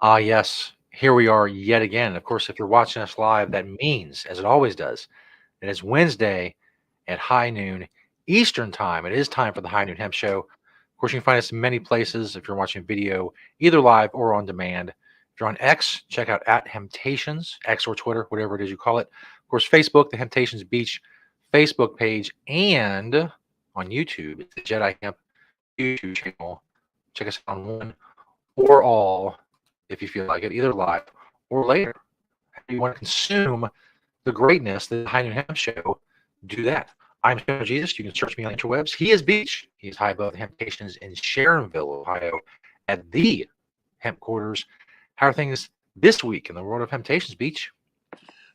Ah, yes. Here we are yet again. Of course, if you're watching us live, that means, as it always does, that it's Wednesday at high noon Eastern time. It is time for the High Noon Hemp Show. Of course, you can find us in many places if you're watching video, either live or on demand. If you're on X, check out at Hemptations, X or Twitter, whatever it is you call it. Of course, Facebook, the Hemptations Beach Facebook page, and on YouTube, it's the Jedi Hemp YouTube channel. Check us out on one or all if you feel like it, either live or later. If you want to consume the greatness that the High Noon Hemp Show, do that. I'm Shadow Jesus. You can search me on the interwebs. He is Beach. He is high above the hemp stations in Sharonville, Ohio, at the hemp quarters. How are things this week in the world of Temptations, Beach?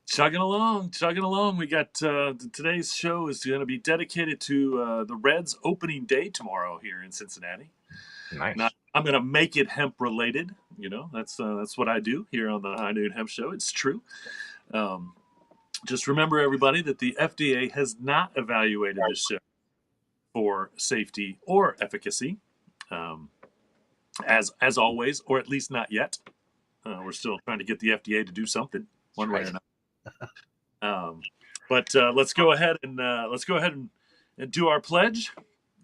Chugging along, chugging along. We got today's show is going to be dedicated to the Reds opening day tomorrow here in Cincinnati. Now, Nice. I'm going to make it hemp related. You know, that's what I do here on the High Noon Hemp Show. It's true. Um, just remember, everybody, that the FDA has not evaluated this show for safety or efficacy, um, as always, or at least not yet. We're still trying to get the FDA to do something one That's way or right. another. But let's go ahead and do our pledge,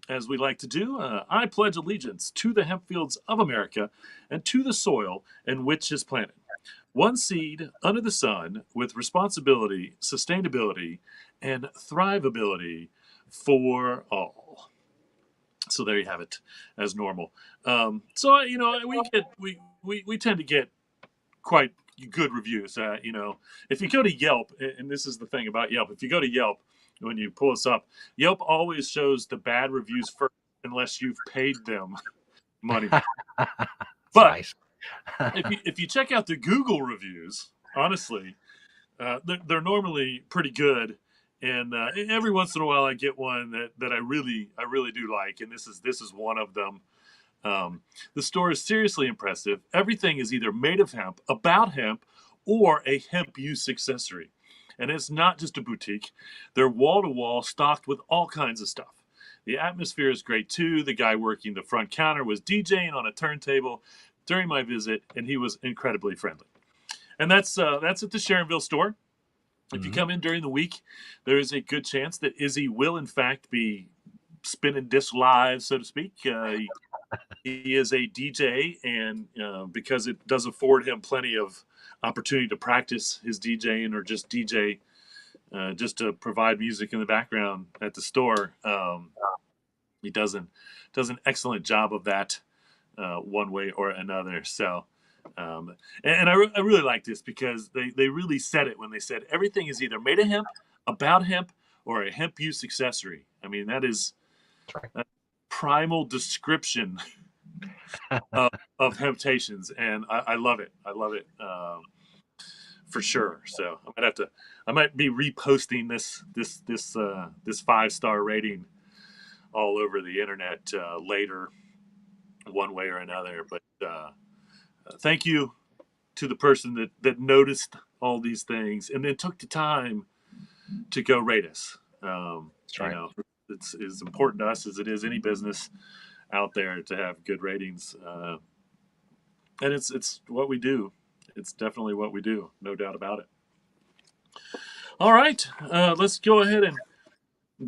as we like to do. I pledge allegiance to the hemp fields of America and to the soil in which is planted. One seed under the sun with responsibility, sustainability, and thrivability for all. So there you have it, as normal. So we tend to get quite good reviews. If you go to Yelp, and this is the thing about Yelp, if you go to Yelp, when you pull us up, Yelp always shows the bad reviews first, unless you've paid them money. It's But nice. if you check out the Google reviews, honestly, they're normally pretty good. And every once in a while, I get one that I really do like, and this is one of them. The store is seriously impressive. Everything is either made of hemp, about hemp, or a hemp use accessory. And it's not just a boutique. They're wall to wall, stocked with all kinds of stuff. The atmosphere is great too. The guy working the front counter was DJing on a turntable during my visit, and he was incredibly friendly. And that's at the Sharonville store. If you Mhm. come in during the week, there is a good chance that Izzy will, in fact, be spinning disc live, so to speak. He is a DJ, and because it does afford him plenty of opportunity to practice his DJing or just DJ, just to provide music in the background at the store. He does an excellent job of that, one way or another. So, and I really like this because they really said it when they said everything is either made of hemp, about hemp, or a hemp use accessory. I mean, that is That's right. a primal description of Temptations, and I love it. I love it, for sure. So I might be reposting this 5-star rating all over the internet later, one way or another. But thank you to the person that noticed all these things and then took the time to go rate us. That's You right. know, it's as important to us as it is any business out there to have good ratings. And it's what we do. It's definitely what we do, no doubt about it. All right, let's go ahead and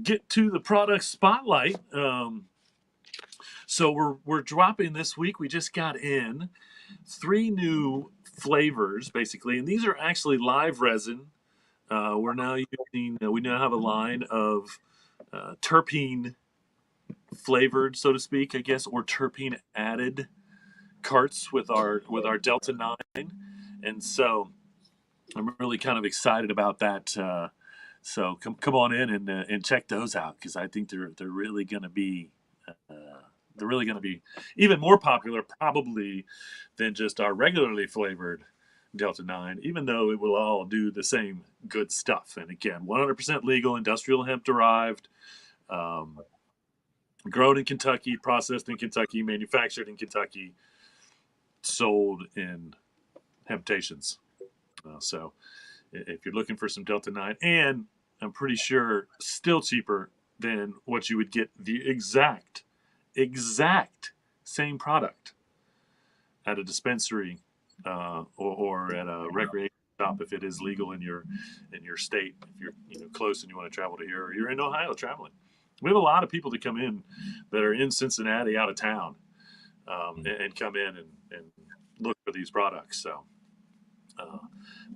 get to the product spotlight. So we're dropping this week. We just got in 3 new flavors, basically, and these are actually live resin. We now have a line of terpene flavored, so to speak, I guess, or terpene added carts with our Delta 9, and so I'm really kind of excited about that. So come on in and check those out because I think they're really going to be they're really going to be even more popular probably than just our regularly flavored Delta 9, even though it will all do the same good stuff. And again, 100% legal, industrial hemp derived, um, grown in Kentucky, processed in Kentucky, manufactured in Kentucky, sold in Hemptations. So if you're looking for some Delta 9, and I'm pretty sure still cheaper than what you would get the exact same product at a dispensary or at a recreation shop if it is legal in your state. If you're close and you want to travel to here, or you're in Ohio traveling, we have a lot of people that come in that are in Cincinnati out of town, and come in and look for these products. So uh,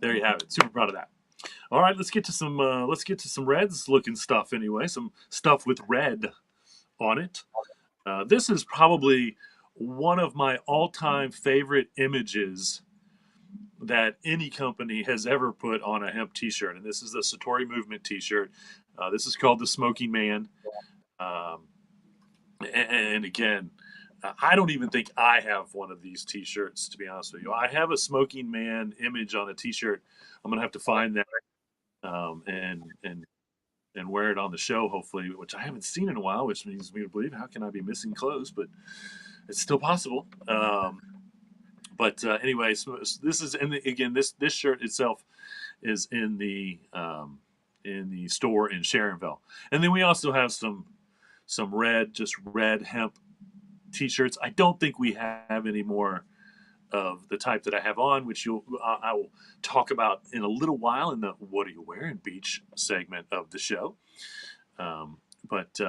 there you have it. Super proud of that. All right, let's get to some Reds looking stuff anyway. Some stuff with red on it. This is probably one of my all-time favorite images that any company has ever put on a hemp T-shirt, and this is the Satori Movement T-shirt. This is called the Smoking Man, um, and again, I don't even think I have one of these T-shirts, to be honest with you. I have a Smoking Man image on a T-shirt. I'm gonna have to find that, and wear it on the show, hopefully, which I haven't seen in a while, which means me to believe how can I be missing clothes, but it's still possible. But anyway, so this is, and again, this shirt itself is in the store in Sharonville, and then we also have some just red hemp T-shirts. I don't think we have any more of the type that I have on, which I will talk about in a little while in the "What are you wearing?" beach segment of the show. But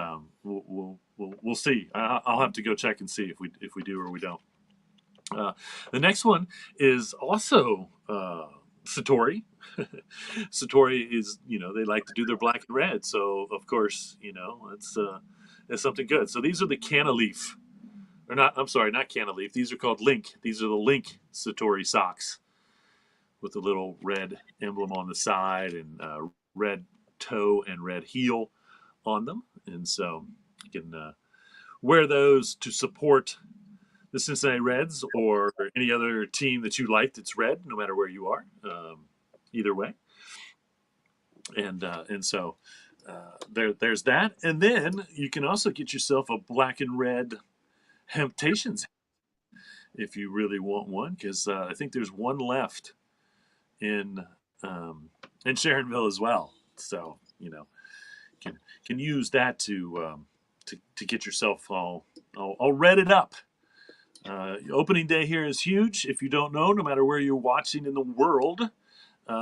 we'll see. I'll have to go check and see if we do or we don't. The next one is also Satori. Satori is, they like to do their black and red, so of course, it's something good. So these are the Canaleaf, or not. I'm sorry, not Canaleaf. These are called Link. These are the Link Satori socks with the little red emblem on the side and red toe and red heel on them, and so you can wear those to support the Cincinnati Reds or any other team that you like that's red, no matter where you are. Either way, and so there's that, and then you can also get yourself a black and red Hemptations if you really want one, because I think there's one left in in Sharonville as well. So can use that to get yourself all redded up. Opening day here is huge. If you don't know, no matter where you're watching in the world,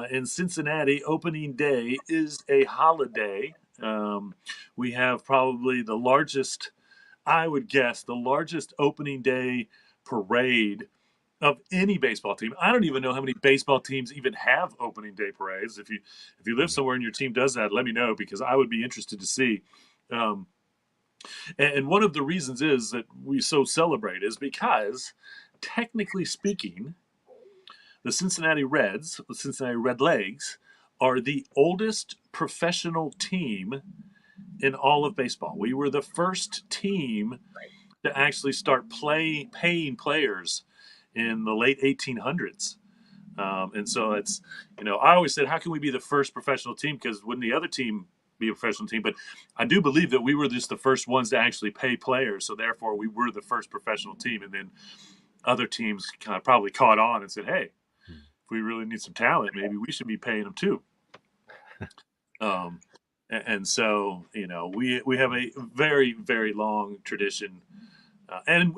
in Cincinnati, opening day is a holiday. We have probably the largest, I would guess, the largest opening day parade of any baseball team. I don't even know how many baseball teams even have opening day parades. If you live somewhere and your team does that, let me know, because I would be interested to see. Um, and one of the reasons is that we so celebrate is because, technically speaking, the Cincinnati Reds, the Cincinnati Redlegs, are the oldest professional team in all of baseball. We were the first team to actually start paying players in the late 1800s. And so it's, I always said, how can we be the first professional team? Because wouldn't the other team be a professional team? But I do believe that we were just the first ones to actually pay players. So therefore, we were the first professional team. And then other teams kind of probably caught on and said, hey, if we really need some talent, maybe we should be paying them too. Um, and so, we have a very, very long tradition. And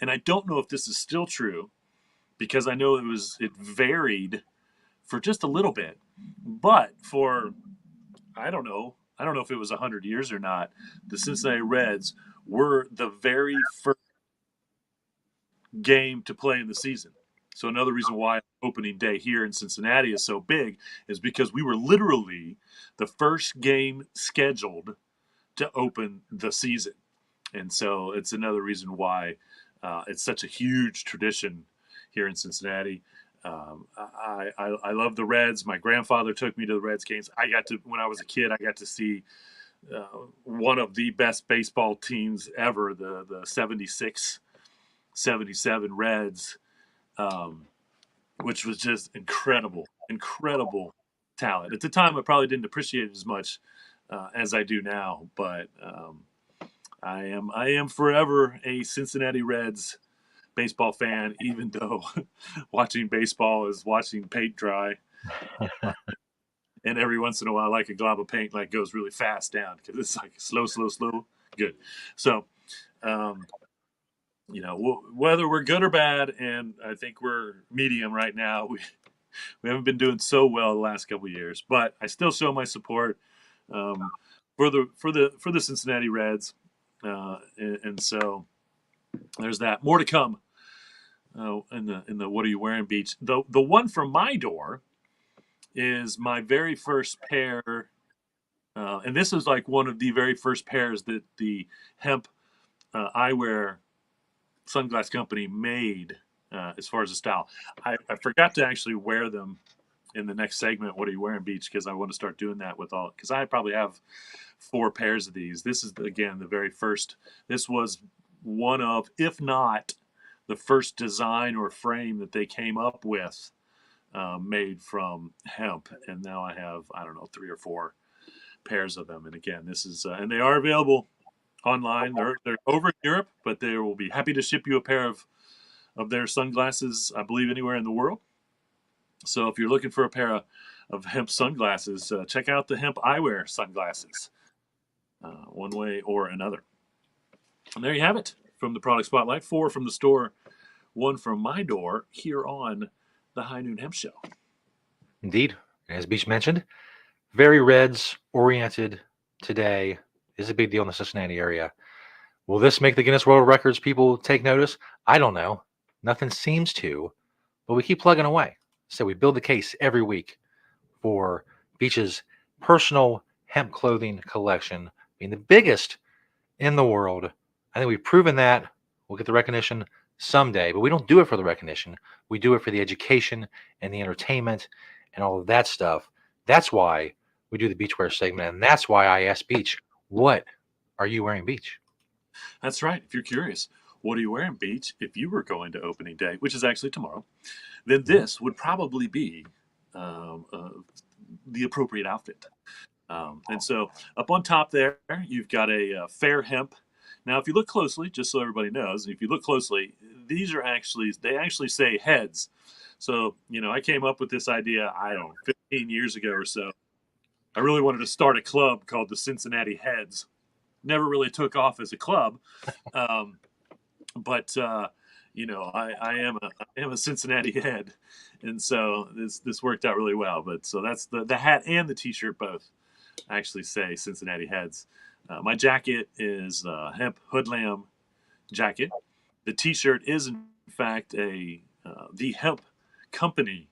I don't know if this is still true, because I know it varied for just a little bit, but for, I don't know if it was 100 years or not, the Cincinnati Reds were the very first game to play in the season. So another reason why opening day here in Cincinnati is so big is because we were literally the first game scheduled to open the season. And so it's another reason why it's such a huge tradition here in Cincinnati. I love the Reds. My grandfather took me to the Reds games. When I was a kid, I got to see one of the best baseball teams ever, the 76, 77 Reds, which was just incredible talent. At the time, I probably didn't appreciate it as much as I do now, but I am forever a Cincinnati Reds baseball fan, even though watching baseball is watching paint dry. And every once in a while, like a glob of paint, goes really fast down because it's like slow, good. So, um, whether we're good or bad, and I think we're medium right now. We haven't been doing so well the last couple of years, but I still show my support um, for the Cincinnati Reds, and so there's that. More to come in the What Are You Wearing beach. The one from my door is my very first pair, and this is like one of the very first pairs that the Hemp eyewear sunglass company made as far as the style. I forgot to actually wear them in the next segment. What are you wearing, Beach? Because I want to start doing that with all. Because I probably have 4 pairs of these. This is again the very first. This was one of, if not the first design or frame that they came up with, made from hemp. And now I have, I don't know, 3 or 4 pairs of them. And again, this is and they are available online. They're over in Europe, but they will be happy to ship you a pair of their sunglasses, I believe, anywhere in the world. So if you're looking for a pair of hemp sunglasses, check out the hemp eyewear sunglasses, one way or another. And there you have it from the product spotlight. 4 from the store, 1 from my door here on the High Noon Hemp Show. Indeed. As Beach mentioned, very Reds oriented today. Is a big deal in the Cincinnati area. Will this make the Guinness World Records people take notice? I don't know. Nothing seems to, but we keep plugging away. So we build the case every week for Beach's personal hemp clothing collection being the biggest in the world. I think we've proven that. We'll get the recognition someday, but we don't do it for the recognition. We do it for the education and the entertainment and all of that stuff. That's why we do the beachwear segment, and that's why I asked Beach, what are you wearing, Beach? That's right. If you're curious, what are you wearing, Beach? If you were going to opening day, which is actually tomorrow, then this would probably be um, uh, the appropriate outfit. And so up on top there, you've got a fair hemp. Now, if you look closely, just so everybody knows, if you look closely, they actually say heads. So, I came up with this idea, I don't know, 15 years ago or so. I really wanted to start a club called the Cincinnati Heads. Never really took off as a club. Um, but I am a Cincinnati head, and so this worked out really well. But so that's the hat and the T-shirt both actually say Cincinnati Heads. My jacket is hemp hoodlam jacket. The T-shirt is in fact a the hemp company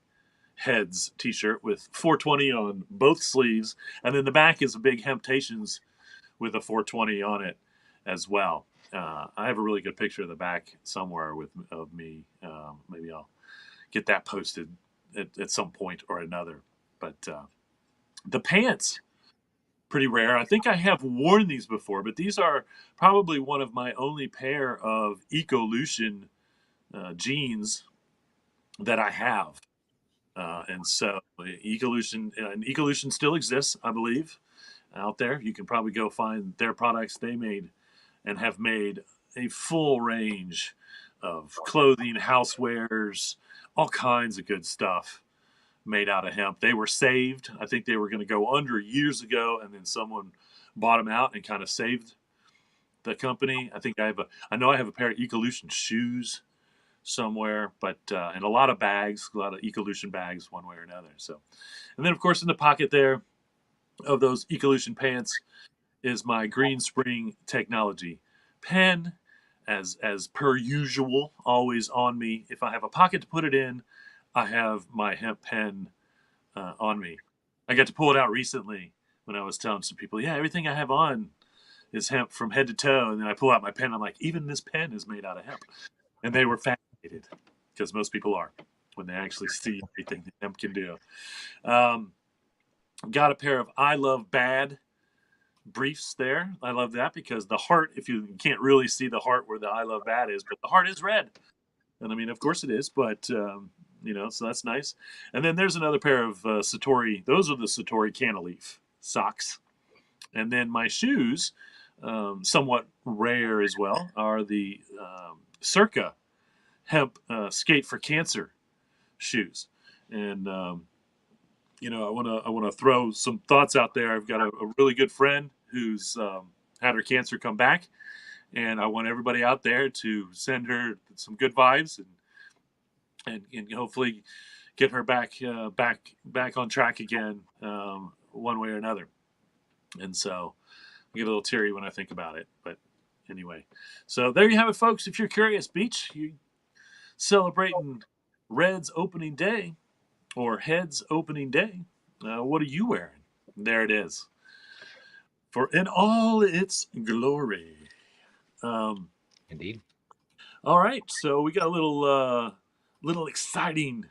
Heads T-shirt with 420 on both sleeves, and then the back is a big Hemptations with a 420 on it as well. I have a really good picture of the back somewhere of me. Maybe I'll get that posted at some point or another. But the pants, pretty rare. I think I have worn these before, but these are probably one of my only pair of Ecolution jeans that I have. And so Ecolution still exists, I believe, out there. You can probably go find their products. They made and have made a full range of clothing, housewares, all kinds of good stuff made out of hemp. They were saved. I think they were going to go under years ago, and then someone bought them out and kind of saved the company. I know I have a pair of Ecolution shoes somewhere, but and a lot of bags, a lot of Ecolution bags, one way or another. So, and then of course in the pocket there of those Ecolution pants is my Green Spring Technology pen, as per usual, always on me. If I have a pocket to put it in, I have my hemp pen on me. I got to pull it out recently when I was telling some people, yeah, everything I have on is hemp from head to toe. And then I pull out my pen. I'm like, even this pen is made out of hemp. And they were fascinated, because most people are when they actually see everything that hemp can do. Um, got a pair of I Love Bad briefs there. I love that because the heart, if you can't really see the heart where the I Love Bad is, but the heart is red. And I mean, of course it is, but so that's nice. And then there's another pair of Satori. Those are the Satori Cantilever socks. And then my shoes, somewhat rare as well, are the Circa Hemp Skate for Cancer shoes. And I want to throw some thoughts out there. I've got a really good friend who's had her cancer come back, and I want everybody out there to send her some good vibes and hopefully get her back on track again, one way or another. And so I get a little teary when I think about it. But anyway, so there you have it, folks. If you're curious, Beach, you celebrating Red's opening day or Head's opening day, what are you wearing? There it is. For in all its glory. Um, Indeed. all right, so we got a little exciting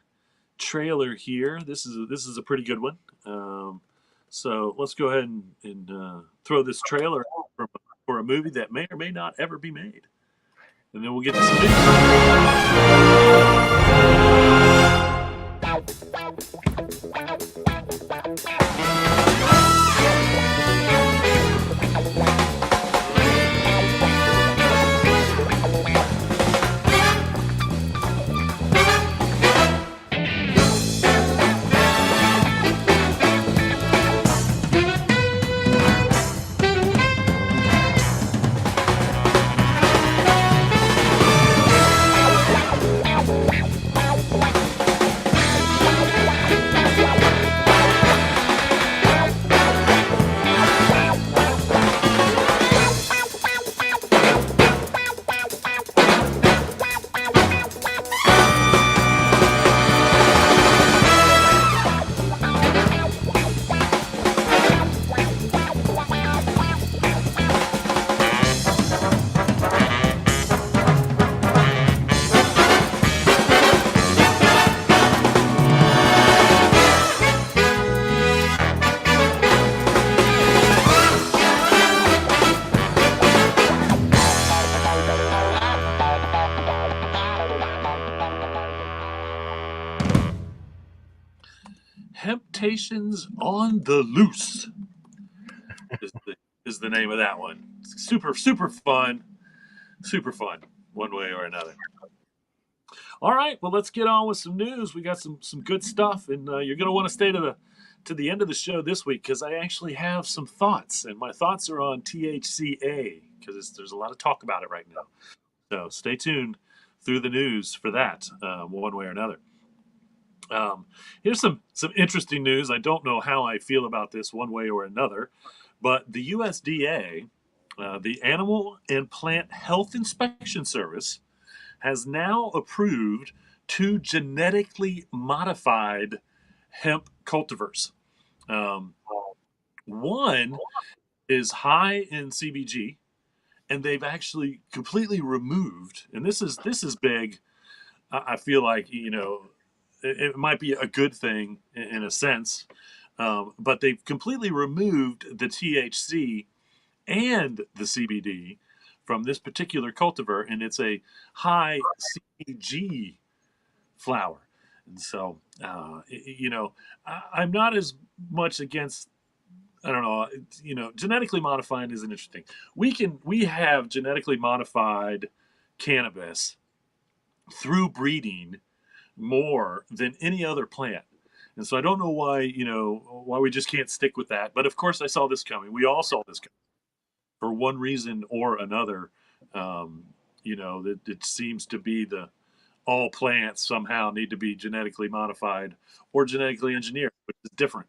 trailer here. This is a pretty good one. So let's go ahead and throw this trailer for a movie that may or may not ever be made, and then we'll get to some Hemptations on the Loose is the name of that one. Super fun, super fun, one way or another. All right, well, let's get on with some news. We got some good stuff, and you're going to want to stay to the end of the show this week because I actually have some thoughts, and my thoughts are on THCA because there's a lot of talk about it right now. So stay tuned through the news for that, one way or another. Here's some interesting news. I don't know how I feel about this one way or another, but the USDA, the Animal and Plant Health Inspection Service, has now approved 2 genetically modified hemp cultivars. Um, one is high in CBG, and they've actually completely removed. And this is big. I feel like it might be a good thing in a sense, but they've completely removed the THC and the CBD from this particular cultivar, and it's a high CBG flower. And so, I'm not as much against. I don't know. Genetically modifying is an interesting. We have genetically modified cannabis through breeding more than any other plant. And so I don't know why we just can't stick with that. But of course, I saw this coming. We all saw this coming for one reason or another. That it seems to be the all plants somehow need to be genetically modified or genetically engineered, which is different,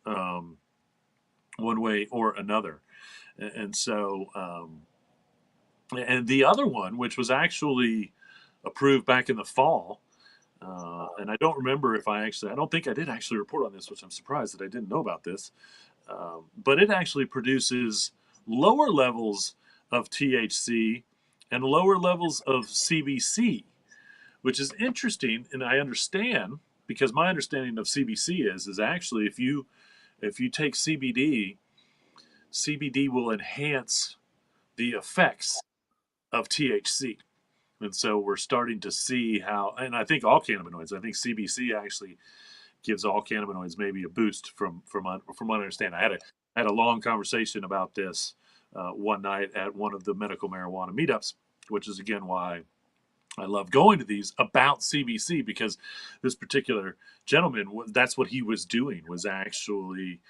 one way or another. And so, and the other one, which was actually approved back in the fall, and I don't remember if I don't think I did actually report on this, which I'm surprised that I didn't know about this. But it actually produces lower levels of THC and lower levels of CBC, which is interesting. And I understand because my understanding of CBC is actually if you take CBD, CBD will enhance the effects of THC. And so we're starting to see how, and I think all cannabinoids. I think CBC actually gives all cannabinoids maybe a boost from what I understand. I had a long conversation about this one night at one of the medical marijuana meetups, which is again why I love going to these about CBC because this particular gentleman, that's what he was doing, was actually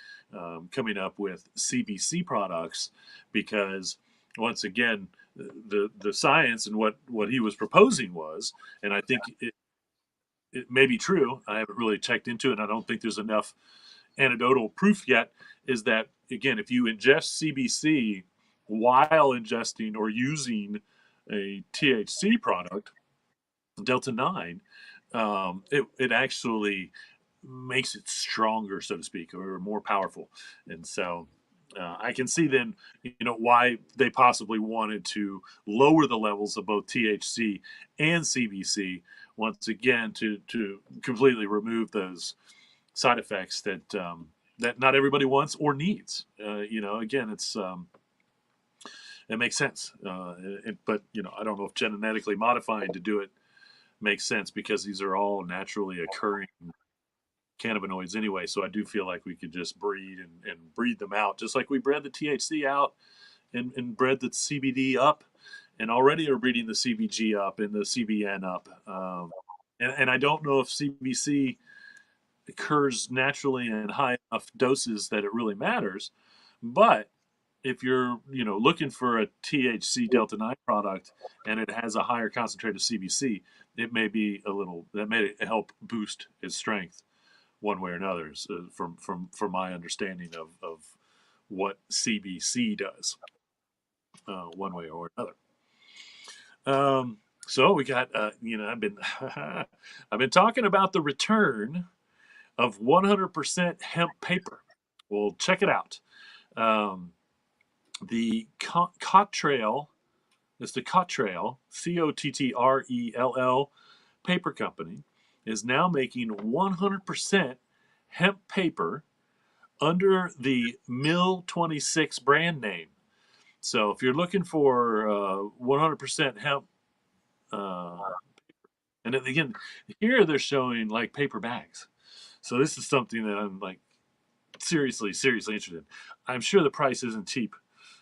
coming up with CBC products because once again, the science and what he was proposing was, and I think it may be true. I haven't really checked into it, and I don't think there's enough anecdotal proof yet. Is that again, if you ingest CBC while ingesting or using a THC product, Delta 9, it actually makes it stronger, so to speak, or more powerful. And so I can see then, why they possibly wanted to lower the levels of both THC and CBC once again to completely remove those side effects that not everybody wants or needs. Again, it makes sense. But I don't know if genetically modifying to do it makes sense because these are all naturally occurring cannabinoids anyway. So I do feel like we could just breed and breed them out, just like we bred the THC out and bred the CBD up, and already are breeding the CBG up and the CBN up. And I don't know if CBC occurs naturally in high enough doses that it really matters, but if you're looking for a THC Delta 9 product and it has a higher concentrate of CBC, it may be that may help boost its strength one way or another. So from my understanding of what CBC does, one way or another. So we got I've been talking about the return of 100% hemp paper. Well, check it out. Um, the Cottrell, it's the Cottrell, Cottrell paper company, is now making 100% hemp paper under the Mill 26 brand name. So if you're looking for 100% hemp, uh, and again, here they're showing like paper bags. So this is something that I'm like seriously interested in. I'm sure the price isn't cheap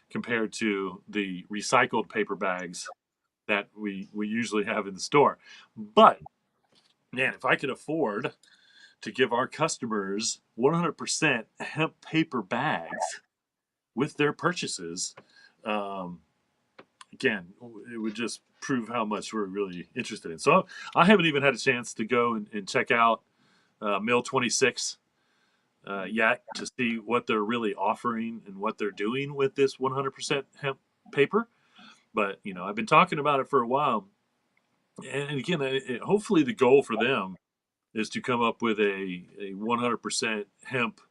compared to the recycled paper bags that we usually have in the store. But man, if I could afford to give our customers 100% hemp paper bags with their purchases, um, again, it would just prove how much we're really interested in. So I haven't even had a chance to go and check out Mill 26 yet to see what they're really offering and what they're doing with this 100% hemp paper. But I've been talking about it for a while, and again, hopefully the goal for them is to come up with a 100% hemp,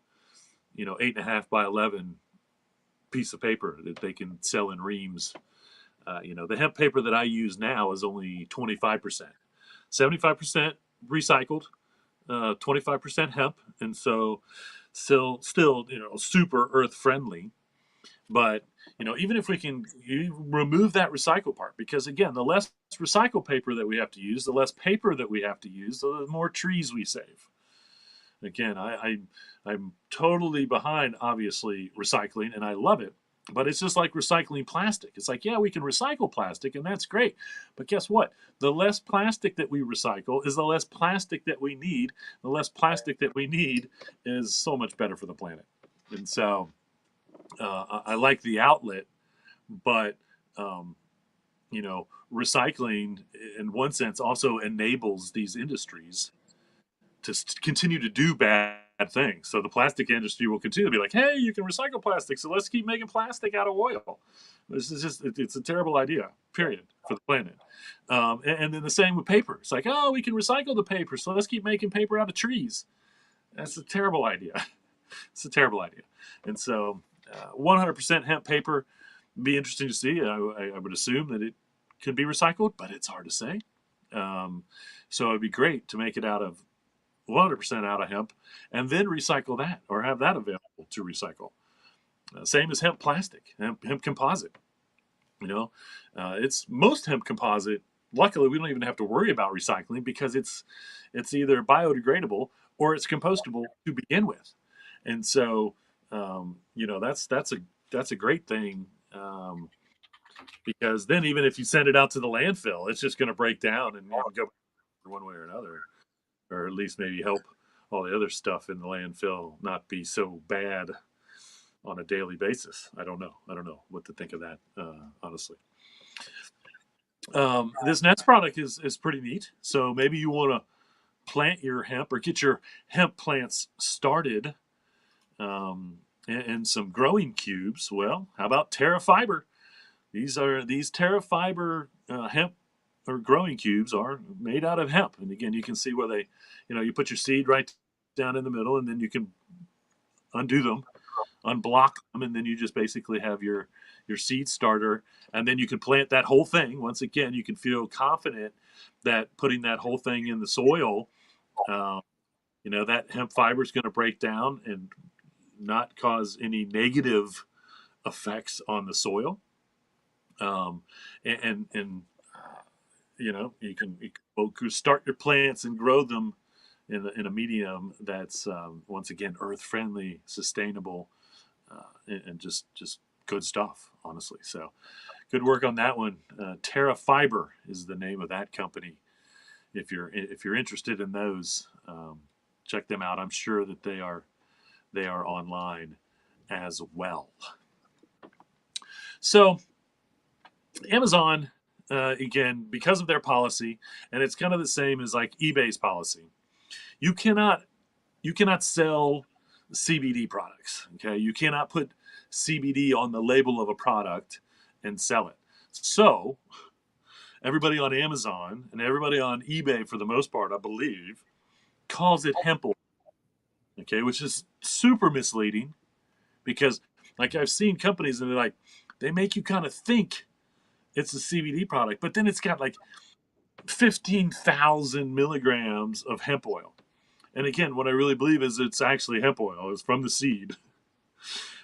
8.5 by 11 piece of paper that they can sell in reams. The hemp paper that I use now is only 25%, 75% recycled, 25% hemp, and so still super earth friendly. But even if we can remove that recycle part, because again, the less recycle paper that we have to use, the less paper that we have to use, the more trees we save. Again, I'm totally behind obviously recycling, and I love it. But it's just like recycling plastic. It's like, yeah, we can recycle plastic, and that's great. But guess what? The less plastic that we recycle is the less plastic that we need. The less plastic that we need is so much better for the planet. And so I like the outlet, but um, recycling in one sense also enables these industries to continue to do bad things. So the plastic industry will continue to be like, hey, you can recycle plastic, so let's keep making plastic out of oil. This is it's a terrible idea, period, for the planet. And then the same with paper. It's like, oh, we can recycle the paper, so let's keep making paper out of trees. That's a terrible idea. It's a terrible idea. And so 100% hemp paper, be interesting to see. I would assume that it could be recycled, but it's hard to say. So it'd be great to make it out of 100% out of hemp and then recycle that or have that available to recycle. Same as hemp plastic, hemp composite. It's most hemp composite. Luckily, we don't even have to worry about recycling because it's either biodegradable or it's compostable to begin with, and so that's a great thing, because then even if you send it out to the landfill, it's just going to break down and go one way or another, or at least maybe help all the other stuff in the landfill not be so bad on a daily basis. I don't know what to think of that, honestly. This next product is pretty neat. So maybe you want to plant your hemp or get your hemp plants started in some growing cubes. Well, how about Terra Fiber? These Terra Fiber hemp or growing cubes are made out of hemp. And again, you can see where they, you put your seed right down in the middle, and then you can undo them, unblock them, and then you just basically have your seed starter, and then you can plant that whole thing. Once again, you can feel confident that putting that whole thing in the soil, uh, that hemp fiber is going to break down and not cause any negative effects on the soil. Um, and you can start your plants and grow them in a medium that's once again earth friendly, sustainable, and just good stuff. Honestly, so good work on that one. Terra Fiber is the name of that company. If you're interested in those, check them out. I'm sure that they are online as well. So Amazon, again, because of their policy, and it's kind of the same as like eBay's policy. You cannot you cannot sell CBD products. Okay, you cannot put CBD on the label of a product and sell it. So everybody on Amazon and everybody on eBay, for the most part, I believe, calls it hemp oil. Okay, which is super misleading because, like, I've seen companies and they make you kind of think it's a CBD product, but then it's got like 15,000 milligrams of hemp oil. And again, what I really believe is it's actually hemp oil. It's from the seed,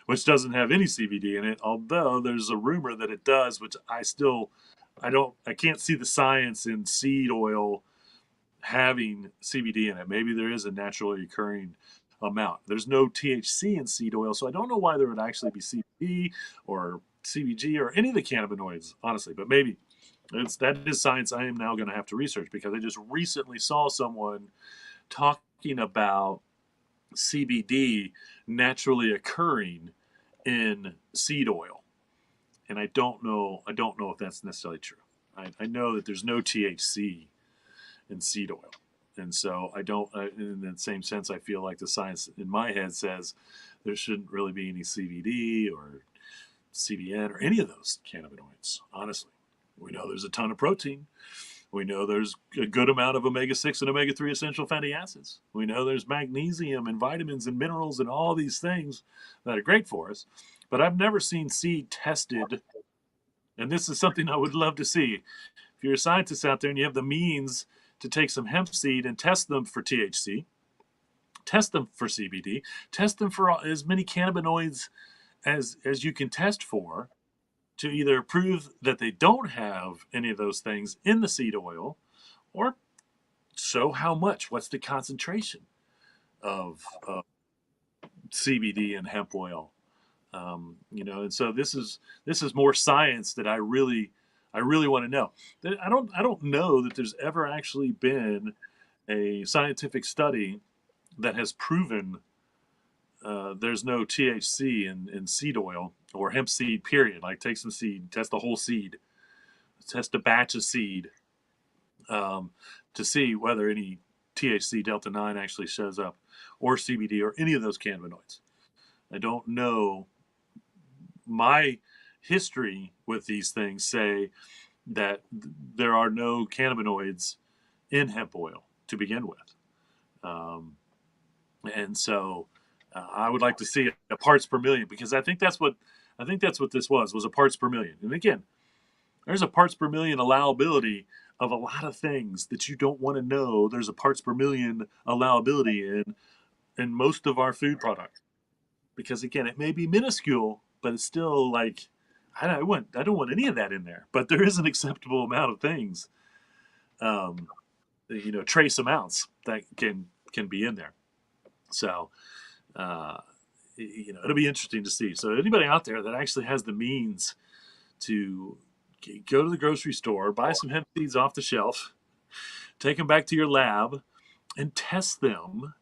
which doesn't have any CBD in it. Although there's a rumor that it does, which I can't see the science in seed oil having CBD in it. Maybe there is a naturally occurring amount. There's no THC in seed oil, so I don't know why there would actually be CBD or CBG or any of the cannabinoids, honestly. But maybe that is science I am now going to have to research because I just recently saw someone talking about CBD naturally occurring in seed oil, and I don't know. I don't know if that's necessarily true. I know that there's no THC in seed oil, and so I don't. In the same sense, I feel like the science in my head says there shouldn't really be any CBD or CBN or any of those cannabinoids. Honestly, we know there's a ton of protein. We know there's a good amount of omega 6 and omega 3 essential fatty acids. We know there's magnesium and vitamins and minerals and all these things that are great for us. But I've never seen seed tested. And this is something I would love to see. If you're a scientist out there and you have the means to take some hemp seed and test them for THC, test them for CBD, test them for as many cannabinoids as you can test for to either prove that they don't have any of those things in the seed oil or show how much, what's the concentration of CBD and hemp oil. And so this is more science that I really want to know. I don't know that there's ever actually been a scientific study that has proven there's no THC in seed oil or hemp seed. Period. Like take some seed, test the whole seed, test a batch of seed um, to see whether any THC delta 9 actually shows up, or CBD, or any of those cannabinoids. I don't know. My history with these things say that there are no cannabinoids in hemp oil to begin with. Um, and so I would like to see a parts per million because I think that's what this was a parts per million. And again, there's a parts per million allowability of a lot of things that you don't want to know. There's a parts per million allowability in most of our food products because again, it may be minuscule, but it's still like I don't want any of that in there. But there is an acceptable amount of things, um, trace amounts that can be in there. So uh, it'll be interesting to see. So anybody out there that actually has the means to go to the grocery store, buy some hemp seeds off the shelf, take them back to your lab, and test them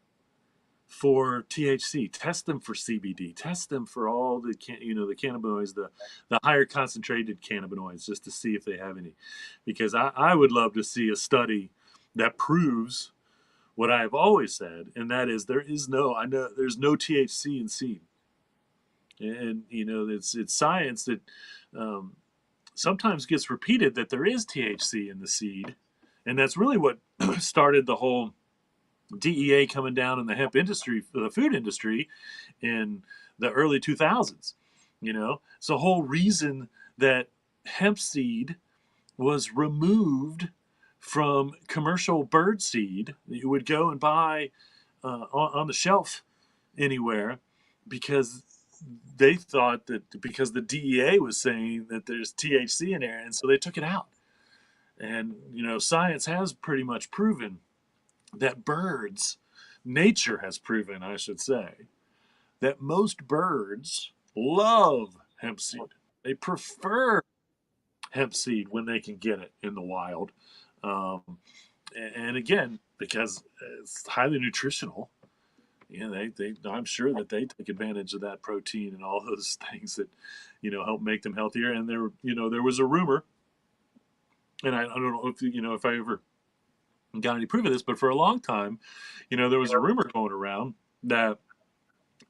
for THC, test them for CBD, test them for all the the cannabinoids, the higher concentrated cannabinoids, just to see if they have any. Because I would love to see a study that proves what I've always said, and that is there's no THC in seed, and it's science that um, sometimes gets repeated that there is THC in the seed, and that's really what started the whole DEA coming down in the hemp industry, the food industry, in the early 2000s. It's the whole reason that hemp seed was removed from commercial bird seed that you would go and buy on the shelf anywhere, because they thought that because the DEA was saying that there's THC in there, and so they took it out. And science has pretty much proven that nature has proven, I should say, that most birds love hemp seed. They prefer hemp seed when they can get it in the wild. Um, and again, because it's highly nutritional, I'm sure that they take advantage of that protein and all those things that, help make them healthier. And there was a rumor, and I don't know if I ever got any proof of this, but for a long time, there was a rumor going around that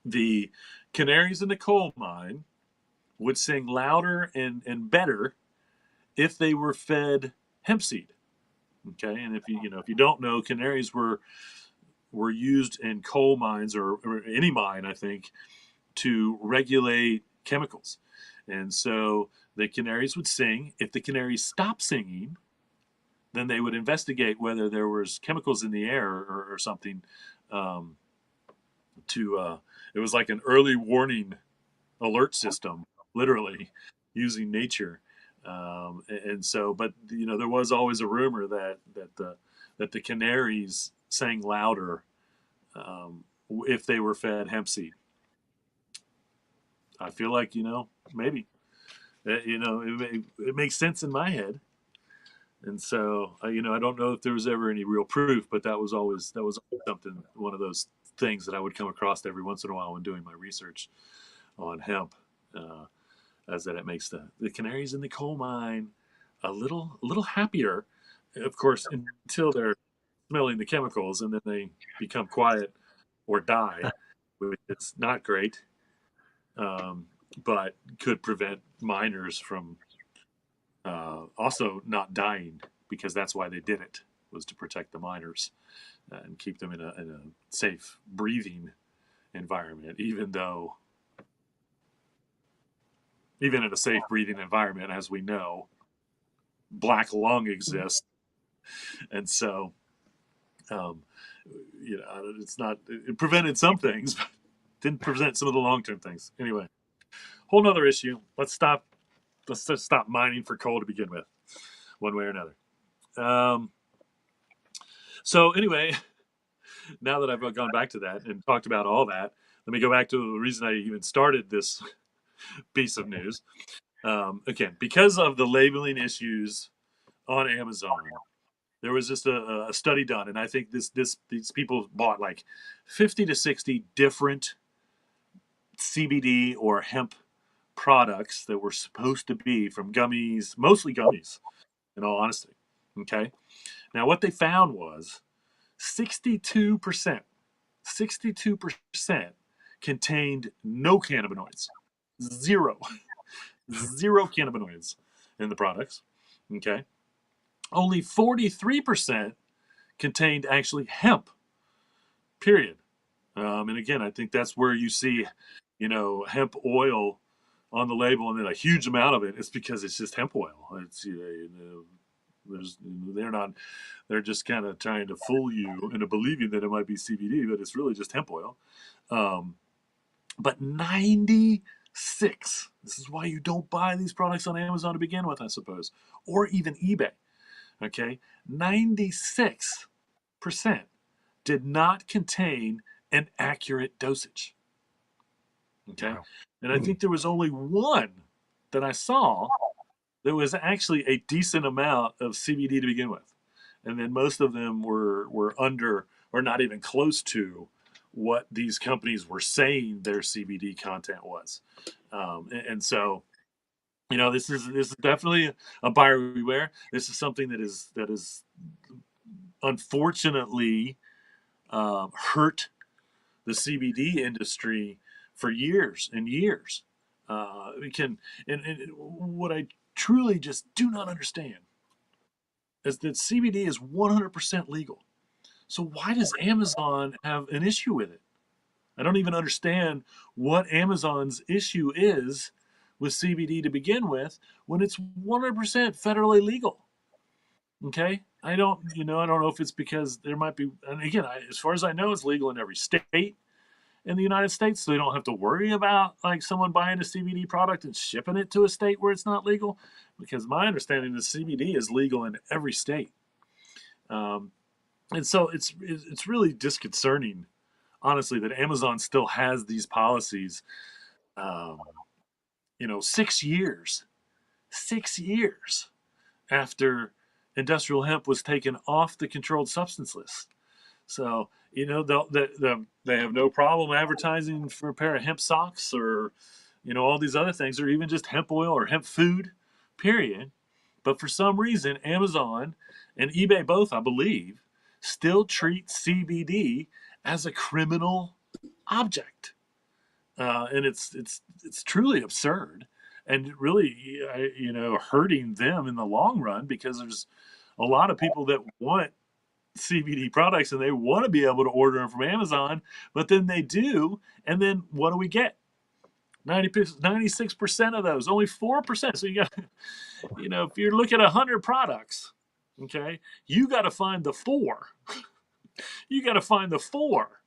the canaries in the coal mine would sing louder and better if they were fed hemp seed. Okay, and if you don't know, canaries were used in coal mines, or any mine, I think, to regulate chemicals. And so the canaries would sing. If the canaries stopped singing, then they would investigate whether there was chemicals in the air, or something. Um, it was like an early warning alert system, literally using nature. And so, but there was always a rumor that the canaries sang louder if they were fed hemp seed. I feel like maybe it makes sense in my head. And so I don't know if there was ever any real proof, but that was something, one of those things that I would come across every once in a while when doing my research on hemp. Uh, as that it makes the canaries in the coal mine a little happier, of course, until they're smelling the chemicals, and then they become quiet or die, which is not great, um, but could prevent miners from also not dying, because that's why they did it, was to protect the miners and keep them in a safe breathing environment, even in a safe breathing environment, as we know, black lung exists. And so um, it's not, it prevented some things, but didn't prevent some of the long-term things. Anyway, whole nother issue. Let's just stop mining for coal to begin with, one way or another. um, so anyway, now that I've gone back to that and talked about all that, let me go back to the reason I even started this piece of news. Again, because of the labeling issues on Amazon, there was just a study done, and I think these people bought like 50 to 60 different CBD or hemp products that were supposed to be from gummies, mostly gummies, in all honesty. Okay. Now, what they found was 62%, 62% contained no cannabinoids, zero, zero cannabinoids in the products. Okay. Only 43% contained actually hemp, period. And again, I think that's where you see, hemp oil on the label, and then a huge amount of it is because it's just hemp oil. They're just kind of trying to fool you into believing that it might be CBD, but it's really just hemp oil. Um, but 96, this is why you don't buy these products on Amazon to begin with, I suppose, or even eBay. Okay, 96% did not contain an accurate dosage. Okay. Wow. And I think there was only one that I saw that was actually a decent amount of CBD to begin with. And then most of them were under, or not even close to, what these companies were saying their CBD content was. And so, this is definitely a buyer beware. This is something that is unfortunately hurt the CBD industry for years and years. We can, and what I truly just do not understand is that CBD is 100% legal. So why does Amazon have an issue with it? I don't even understand what Amazon's issue is with CBD to begin with when it's 100% federally legal. Okay? I don't know if it's because there might be, and again, as far as I know, it's legal in every state in the United States, so they don't have to worry about like someone buying a CBD product and shipping it to a state where it's not legal. Because my understanding is CBD is legal in every state, um, and so it's really disconcerting, honestly, that Amazon still has these policies. Um, 6 years after industrial hemp was taken off the controlled substance list. So they have no problem advertising for a pair of hemp socks or all these other things, or even just hemp oil or hemp food, period. But for some reason, Amazon and eBay both, I believe, still treat CBD as a criminal object, and it's truly absurd, and really, hurting them in the long run because there's a lot of people that want CBD products and they want to be able to order them from Amazon, but then they do, and then what do we get? 96% of those, only 4%. So you got, if you're looking at 100 products, okay, you got to find the four. You got to find the four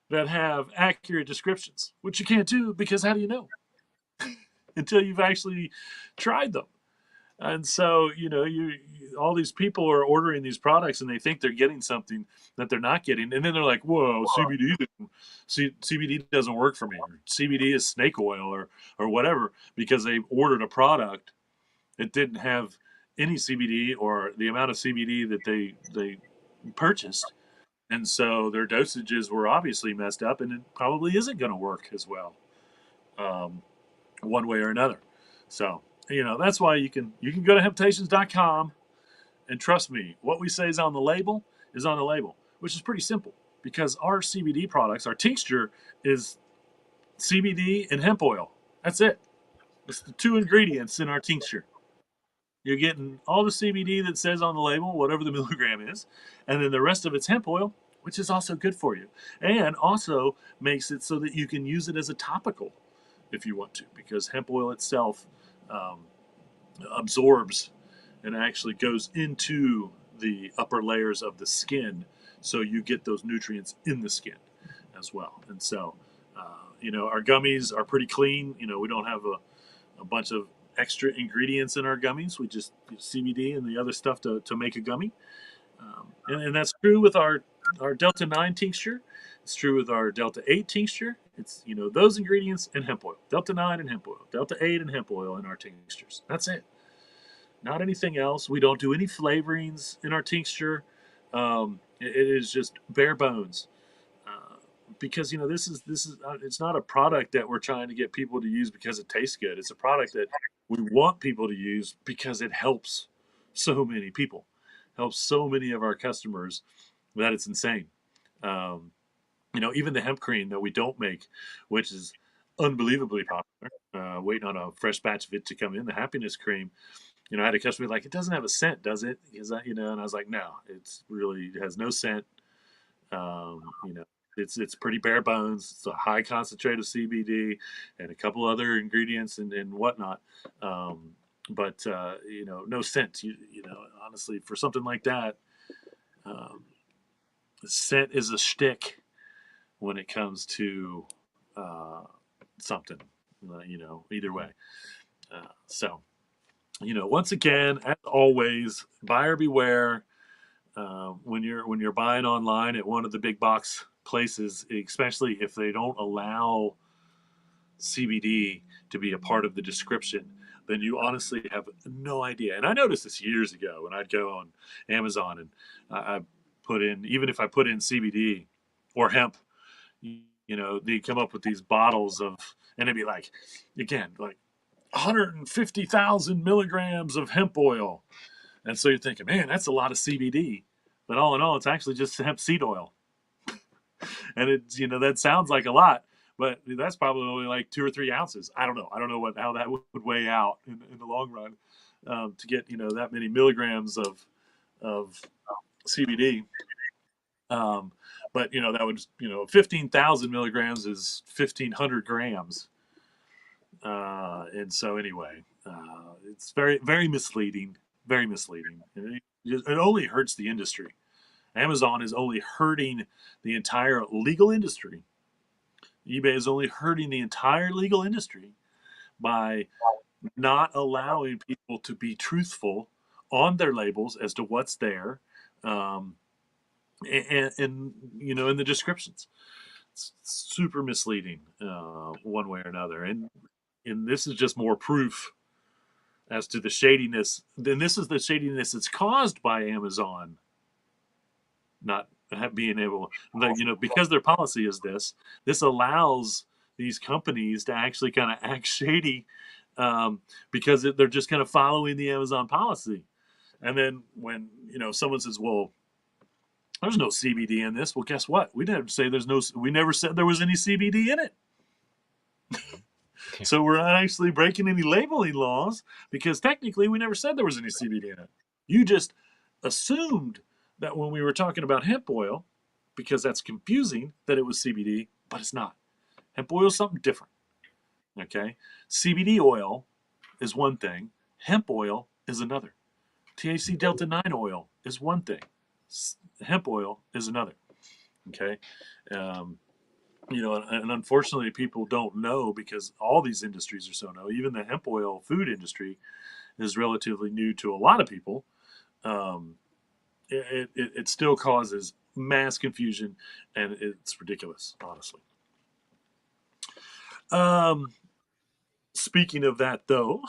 that have accurate descriptions, which you can't do because how do you know until you've actually tried them? And so, all these people are ordering these products and they think they're getting something that they're not getting. And then they're like, whoa, CBD doesn't work for me. Or CBD is snake oil or whatever, because they ordered a product that didn't have any CBD or the amount of CBD that they purchased. And so their dosages were obviously messed up and it probably isn't going to work as well, um, one way or another. So, that's why you can go to temptations.com and trust me, what we say is on the label is on the label, which is pretty simple because our CBD products, our tincture is CBD and hemp oil. That's it. It's the two ingredients in our tincture. You're getting all the CBD that says on the label, whatever the milligram is, and then the rest of it's hemp oil, which is also good for you, and also makes it so that you can use it as a topical if you want to, because hemp oil itself um, absorbs and actually goes into the upper layers of the skin, so you get those nutrients in the skin as well. And so, our gummies are pretty clean. We don't have a bunch of extra ingredients in our gummies. We just use CBD and the other stuff to make a gummy. And that's true with our Delta 9 tincture. It's true with our Delta 8 tincture. It's, those ingredients and hemp oil. Delta 9 and hemp oil. Delta 8 and hemp oil in our tinctures. That's it. Not anything else. We don't do any flavorings in our tincture. It is just bare bones. Because this is it's not a product that we're trying to get people to use because it tastes good. It's a product that we want people to use because it helps so many people, helps so many of our customers that it's insane. Um, even the hemp cream that we don't make, which is unbelievably popular, waiting on a fresh batch of it to come in, the happiness cream. I had a customer like, it doesn't have a scent, does it? Because and I was like, no, it has no scent. Um, you know, it's pretty bare bones. It's a high concentrate of CBD and a couple other ingredients and whatnot. But no scent. Honestly, for something like that, um, scent is a shtick when it comes to uh, something. Either way. So once again, as always, buyer beware. When you're buying online at one of the big box places, especially if they don't allow CBD to be a part of the description, then you honestly have no idea. And I noticed this years ago when I'd go on Amazon and I put in, even if I put in CBD or hemp, they come up with these bottles of, and it'd be like, again, like 150,000 milligrams of hemp oil. And so you're thinking, man, that's a lot of CBD. But all in all, it's actually just hemp seed oil. And that sounds like a lot, but that's probably only like 2 or 3 ounces. I don't know. I don't know how that would weigh out in the long run, to get, that many milligrams of CBD. Um, but that would, 15,000 milligrams is 1,500 grams. And so anyway, it's very, very misleading, very misleading. And it only hurts the industry. Amazon is only hurting the entire legal industry. eBay is only hurting the entire legal industry by not allowing people to be truthful on their labels as to what's there, um, and in the descriptions. It's super misleading, one way or another, and this is just more proof as to the shadiness. Then this is the shadiness that's caused by Amazon not being able, because their policy is this allows these companies to actually kind of act shady, because they're just kind of following the Amazon policy. And then when someone says, "Well, there's no CBD in this," well, guess what? We never say there's no. We never said there was any CBD in it. So we're not actually breaking any labeling laws, because technically we never said there was any CBD in it. You just assumed that when we were talking about hemp oil, because that's confusing, that it was CBD, but it's not. Hemp oil is something different. Okay? CBD oil is one thing, hemp oil is another. THC Delta 9 oil is one thing, hemp oil is another. Okay? Um, and unfortunately, people don't know, because all these industries are so new. Even the hemp oil food industry is relatively new to a lot of people. Um, it still causes mass confusion, and it's ridiculous, honestly. Um, Speaking of that, though,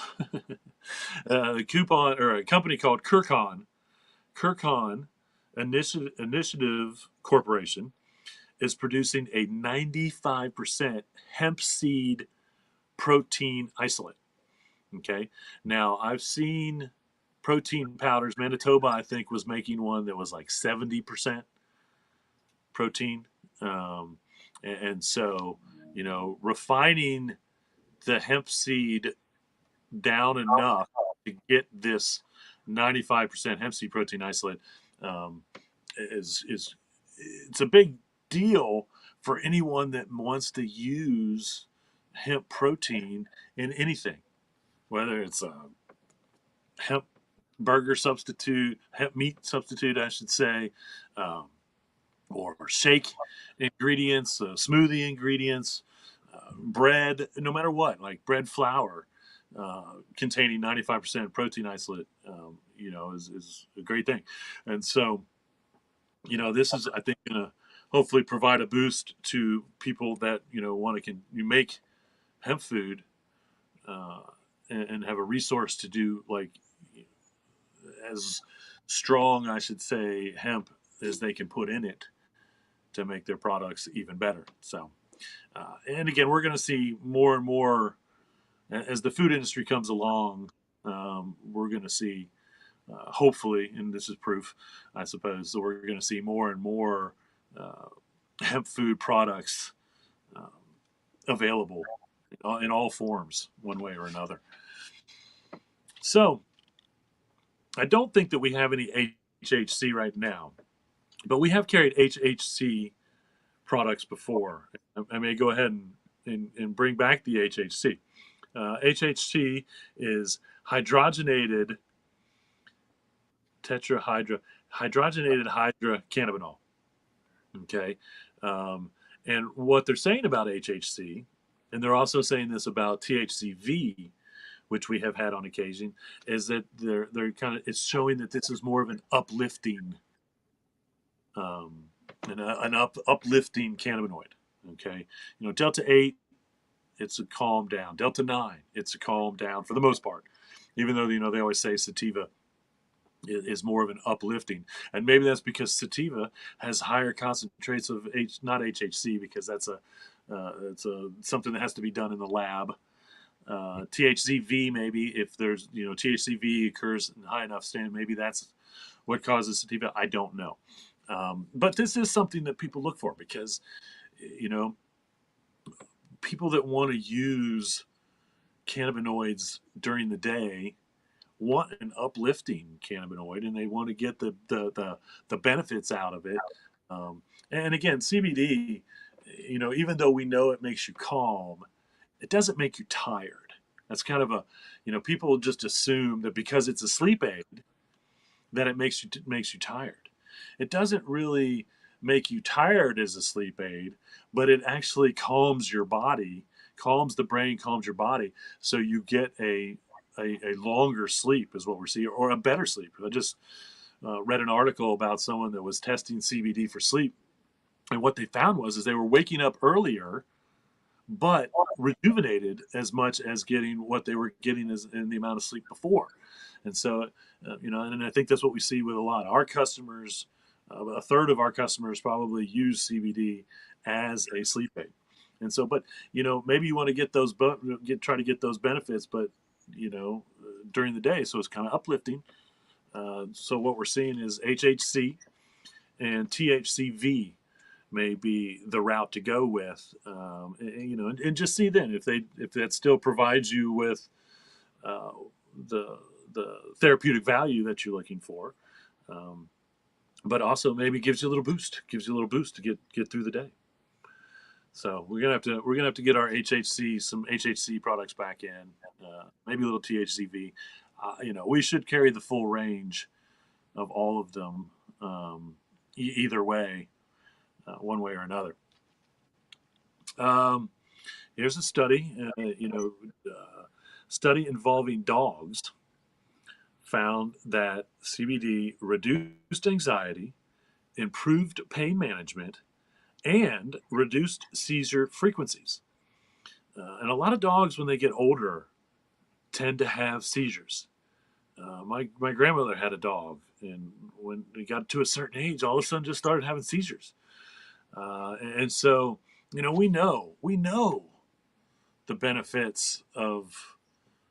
a coupon or a company called Kirkon Initiative Corporation is producing a 95% hemp seed protein isolate. Okay. Now, I've seen protein powders. Manitoba, I think, was making one that was like 70% protein. And so, refining the hemp seed down enough to get this 95% hemp seed protein isolate, um, is it's a big deal for anyone that wants to use hemp protein in anything, whether it's a hemp burger substitute, hemp meat substitute, I should say, um, or shake ingredients, smoothie ingredients, bread, no matter what, like bread flour, containing 95% protein isolate, is a great thing. And so, this is, I think, going to hopefully provide a boost to people that, want to you make hemp food, uh, and have a resource to do, like, as strong, I should say, hemp as they can put in it to make their products even better. So, and again, we're going to see more and more as the food industry comes along. We're going to see, hopefully, and this is proof, I suppose, that we're going to see more and more uh, hemp food products, um, available in all forms, one way or another. So, I don't think that we have any HHC right now, but we have carried HHC products before. I may go ahead and bring back the HHC. HHC is hydrogenated hydrogenated hydrocannabinol. Okay, um, and what they're saying about HHC, and they're also saying this about THCV, which we have had on occasion, is that they're kind of, it's showing that this is more of an uplifting, um, uplifting cannabinoid. Okay, Delta 8, it's a calm down. Delta 9, it's a calm down for the most part. Even though they always say sativa is more of an uplifting, and maybe that's because sativa has higher concentrates of not HHC, because it's a something that has to be done in the lab. THCV, maybe if there's THCV occurs in high enough stand, maybe that's what causes sativa. I don't know, but this is something that people look for, because you know people that want to use cannabinoids during the day want an uplifting cannabinoid, and they want to get the benefits out of it. And again, CBD, even though we know it makes you calm, it doesn't make you tired. That's kind of people just assume that because it's a sleep aid that it makes you tired. It doesn't really make you tired as a sleep aid, but it actually calms your body, calms the brain, calms your body, so you get a longer sleep is what we're seeing, or a better sleep. I just read an article about someone that was testing CBD for sleep, and what they found was is they were waking up earlier, but rejuvenated as much as getting what they were getting as in the amount of sleep before. And so, and I think that's what we see with a lot of our customers. A third of our customers probably use CBD as a sleep aid. And so, but maybe you want to get those, try to get those benefits, but during the day, so it's kind of uplifting. So what we're seeing is HHC and THCV may be the route to go with, and just see then if that still provides you with uh, the therapeutic value that you're looking for, um, but also maybe gives you a little boost to get through the day. So we're gonna have to get our some HHC products back in, maybe a little THCV. We should carry the full range of all of them, either way, one way or another. Um, Here's a study, study involving dogs found that CBD reduced anxiety, improved pain management, and reduced seizure frequencies. And a lot of dogs, when they get older, tend to have seizures. My grandmother had a dog, and when they got to a certain age, all of a sudden just started having seizures. And so, we know the benefits of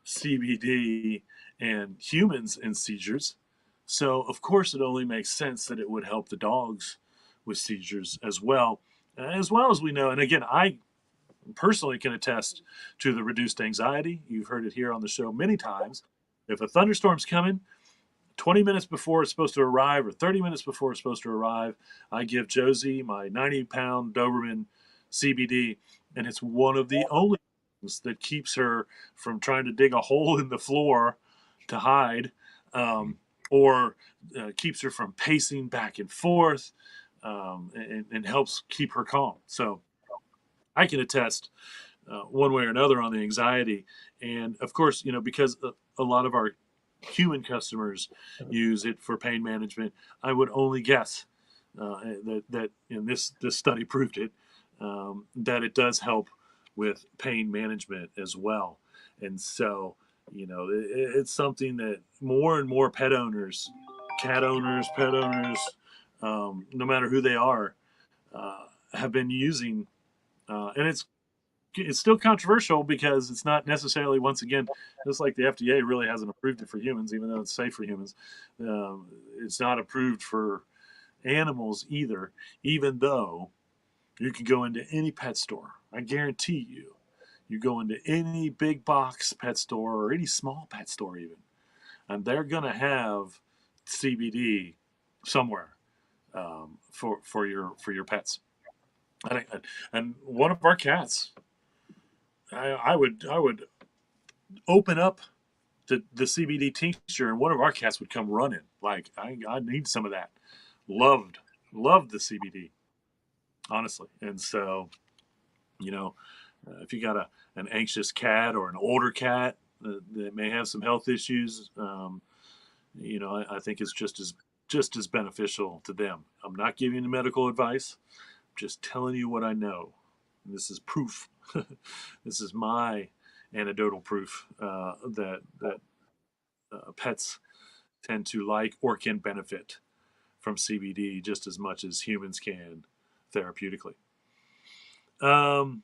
CBD and humans in seizures. So, of course, it only makes sense that it would help the dogs with seizures as well as we know. And again, I personally can attest to the reduced anxiety. You've heard it here on the show many times. If a thunderstorm's coming, 20 minutes before it's supposed to arrive or 30 minutes before it's supposed to arrive, I give Josie my 90-pound Doberman CBD, and it's one of the only things that keeps her from trying to dig a hole in the floor to hide, or keeps her from pacing back and forth, and helps keep her calm. So I can attest one way or another on the anxiety. And of course, because a lot of our human customers use it for pain management, I would only guess that in this study proved it, that it does help with pain management as well. And so, it's something that more and more pet owners, cat owners, pet owners, no matter who they are, have been using. And it's still controversial because it's not necessarily, once again, just like the FDA really hasn't approved it for humans, even though it's safe for humans. It's not approved for animals either, even though you can go into any pet store. I guarantee you go into any big box pet store or any small pet store even, and they're going to have CBD somewhere, for your pets. And, and one of our cats, I would open up the CBD tincture, and one of our cats would come running. Like, I need some of that. Loved, loved the CBD, honestly. And so, if you got an anxious cat or an older cat that may have some health issues, I think it's just as beneficial to them. I'm not giving you medical advice. I'm just telling you what I know. And this is proof. This is my anecdotal proof that pets tend to like or can benefit from CBD just as much as humans can therapeutically. Um,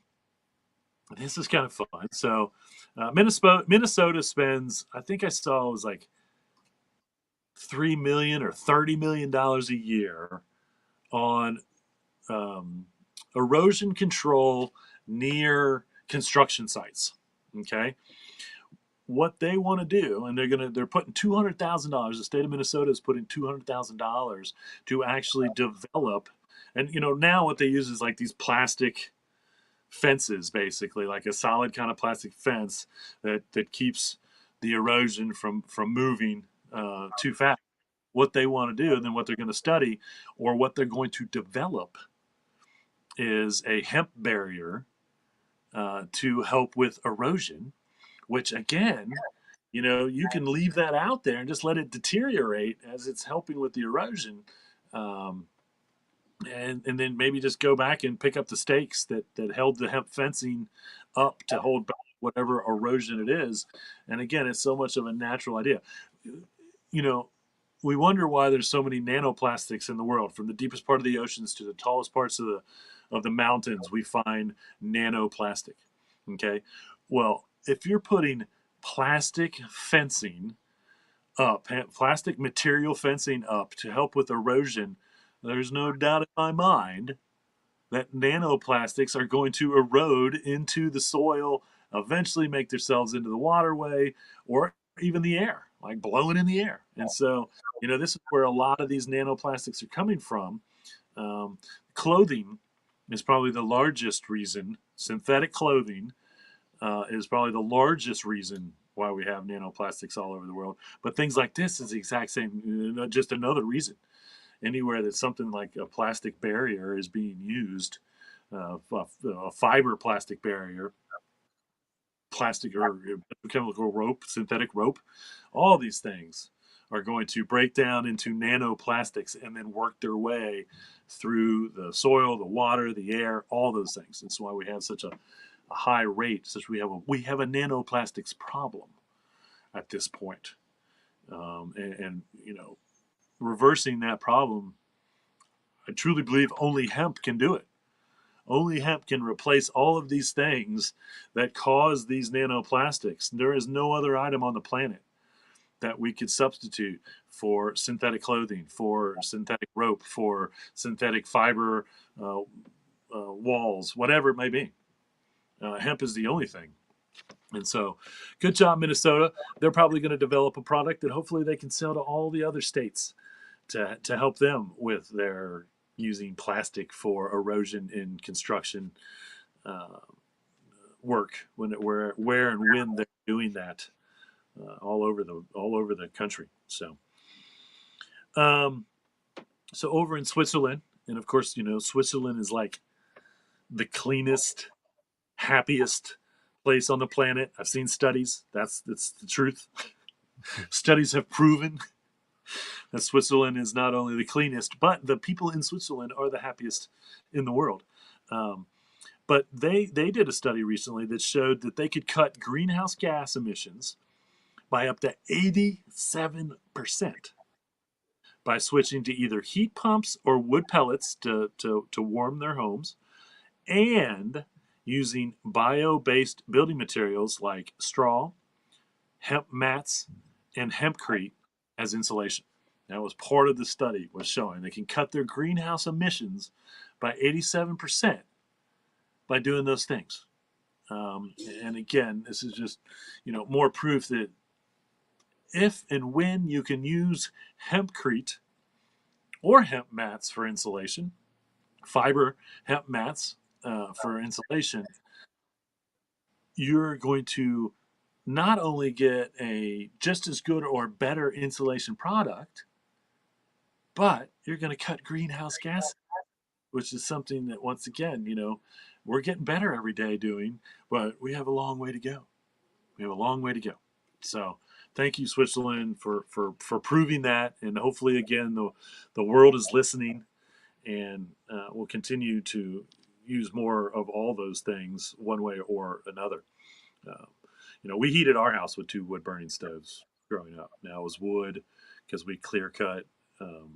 this is kind of fun. So, Minnesota spends, I think I saw it was like 3 million or $30 million a year on um, erosion control near construction sites. Okay, what they want to do, and they're putting $200,000. The state of Minnesota is putting $200,000 to actually develop, and now what they use is like these plastic fences, basically like a solid kind of plastic fence that keeps the erosion from moving too fast. What they want to do, and then what they're going to study, or what they're going to develop, is a hemp barrier to help with erosion, which again, you can leave that out there and just let it deteriorate as it's helping with the erosion. Um, and then maybe just go back and pick up the stakes that held the hemp fencing up to hold back whatever erosion it is. And again, it's so much of a natural idea. You know, we wonder why there's so many nanoplastics in the world. From the deepest part of the oceans to the tallest parts of the mountains, we find nanoplastic. Okay, well, if you're putting plastic fencing up, plastic material fencing up to help with erosion, there's no doubt in my mind that nanoplastics are going to erode into the soil, eventually make themselves into the waterway or even the air, like blowing in the air. And so, this is where a lot of these nanoplastics are coming from. Um, Clothing is probably the largest reason. Synthetic clothing is probably the largest reason why we have nanoplastics all over the world. But things like this is the exact same, just another reason. Anywhere that something like a plastic barrier is being used, a fiber plastic barrier, plastic or chemical rope, synthetic rope, all these things are going to break down into nanoplastics and then work their way through the soil, the water, the air, all those things. That's why we have such a high rate. Such we have a nanoplastics problem at this point, and reversing that problem, I truly believe only hemp can do it. Only hemp can replace all of these things that cause these nanoplastics. There is no other item on the planet that we could substitute for synthetic clothing, for synthetic rope, for synthetic fiber walls, whatever it may be. Hemp is the only thing. And so, good job, Minnesota. They're probably going to develop a product that hopefully they can sell to all the other states to help them with their using plastic for erosion in construction uh, work where and when they're doing that all over the country. Um, so over in Switzerland, and of course, Switzerland is like the cleanest, happiest place on the planet. I've seen studies. That's the truth. Studies have proven that Switzerland is not only the cleanest, but the people in Switzerland are the happiest in the world. Um, but they did a study recently that showed that they could cut greenhouse gas emissions by up to 87% by switching to either heat pumps or wood pellets to warm their homes, and using bio-based building materials like straw, hemp mats, and hempcrete as insulation. That was part of the study, was showing they can cut their greenhouse emissions by 87% by doing those things. And again, this is just more proof that if and when you can use hempcrete or hemp mats for insulation, fiber hemp mats for insulation, you're going to not only get a just as good or better insulation product, but you're going to cut greenhouse gas, which is something that, once again, we're getting better every day doing, but we have a long way to go. We have a long way to go. So thank you, Switzerland, for proving that. And hopefully, again, the world is listening, and we'll continue to use more of all those things one way or another. Uh, we heated our house with two wood burning stoves growing up. Now it was wood, because we clear cut um,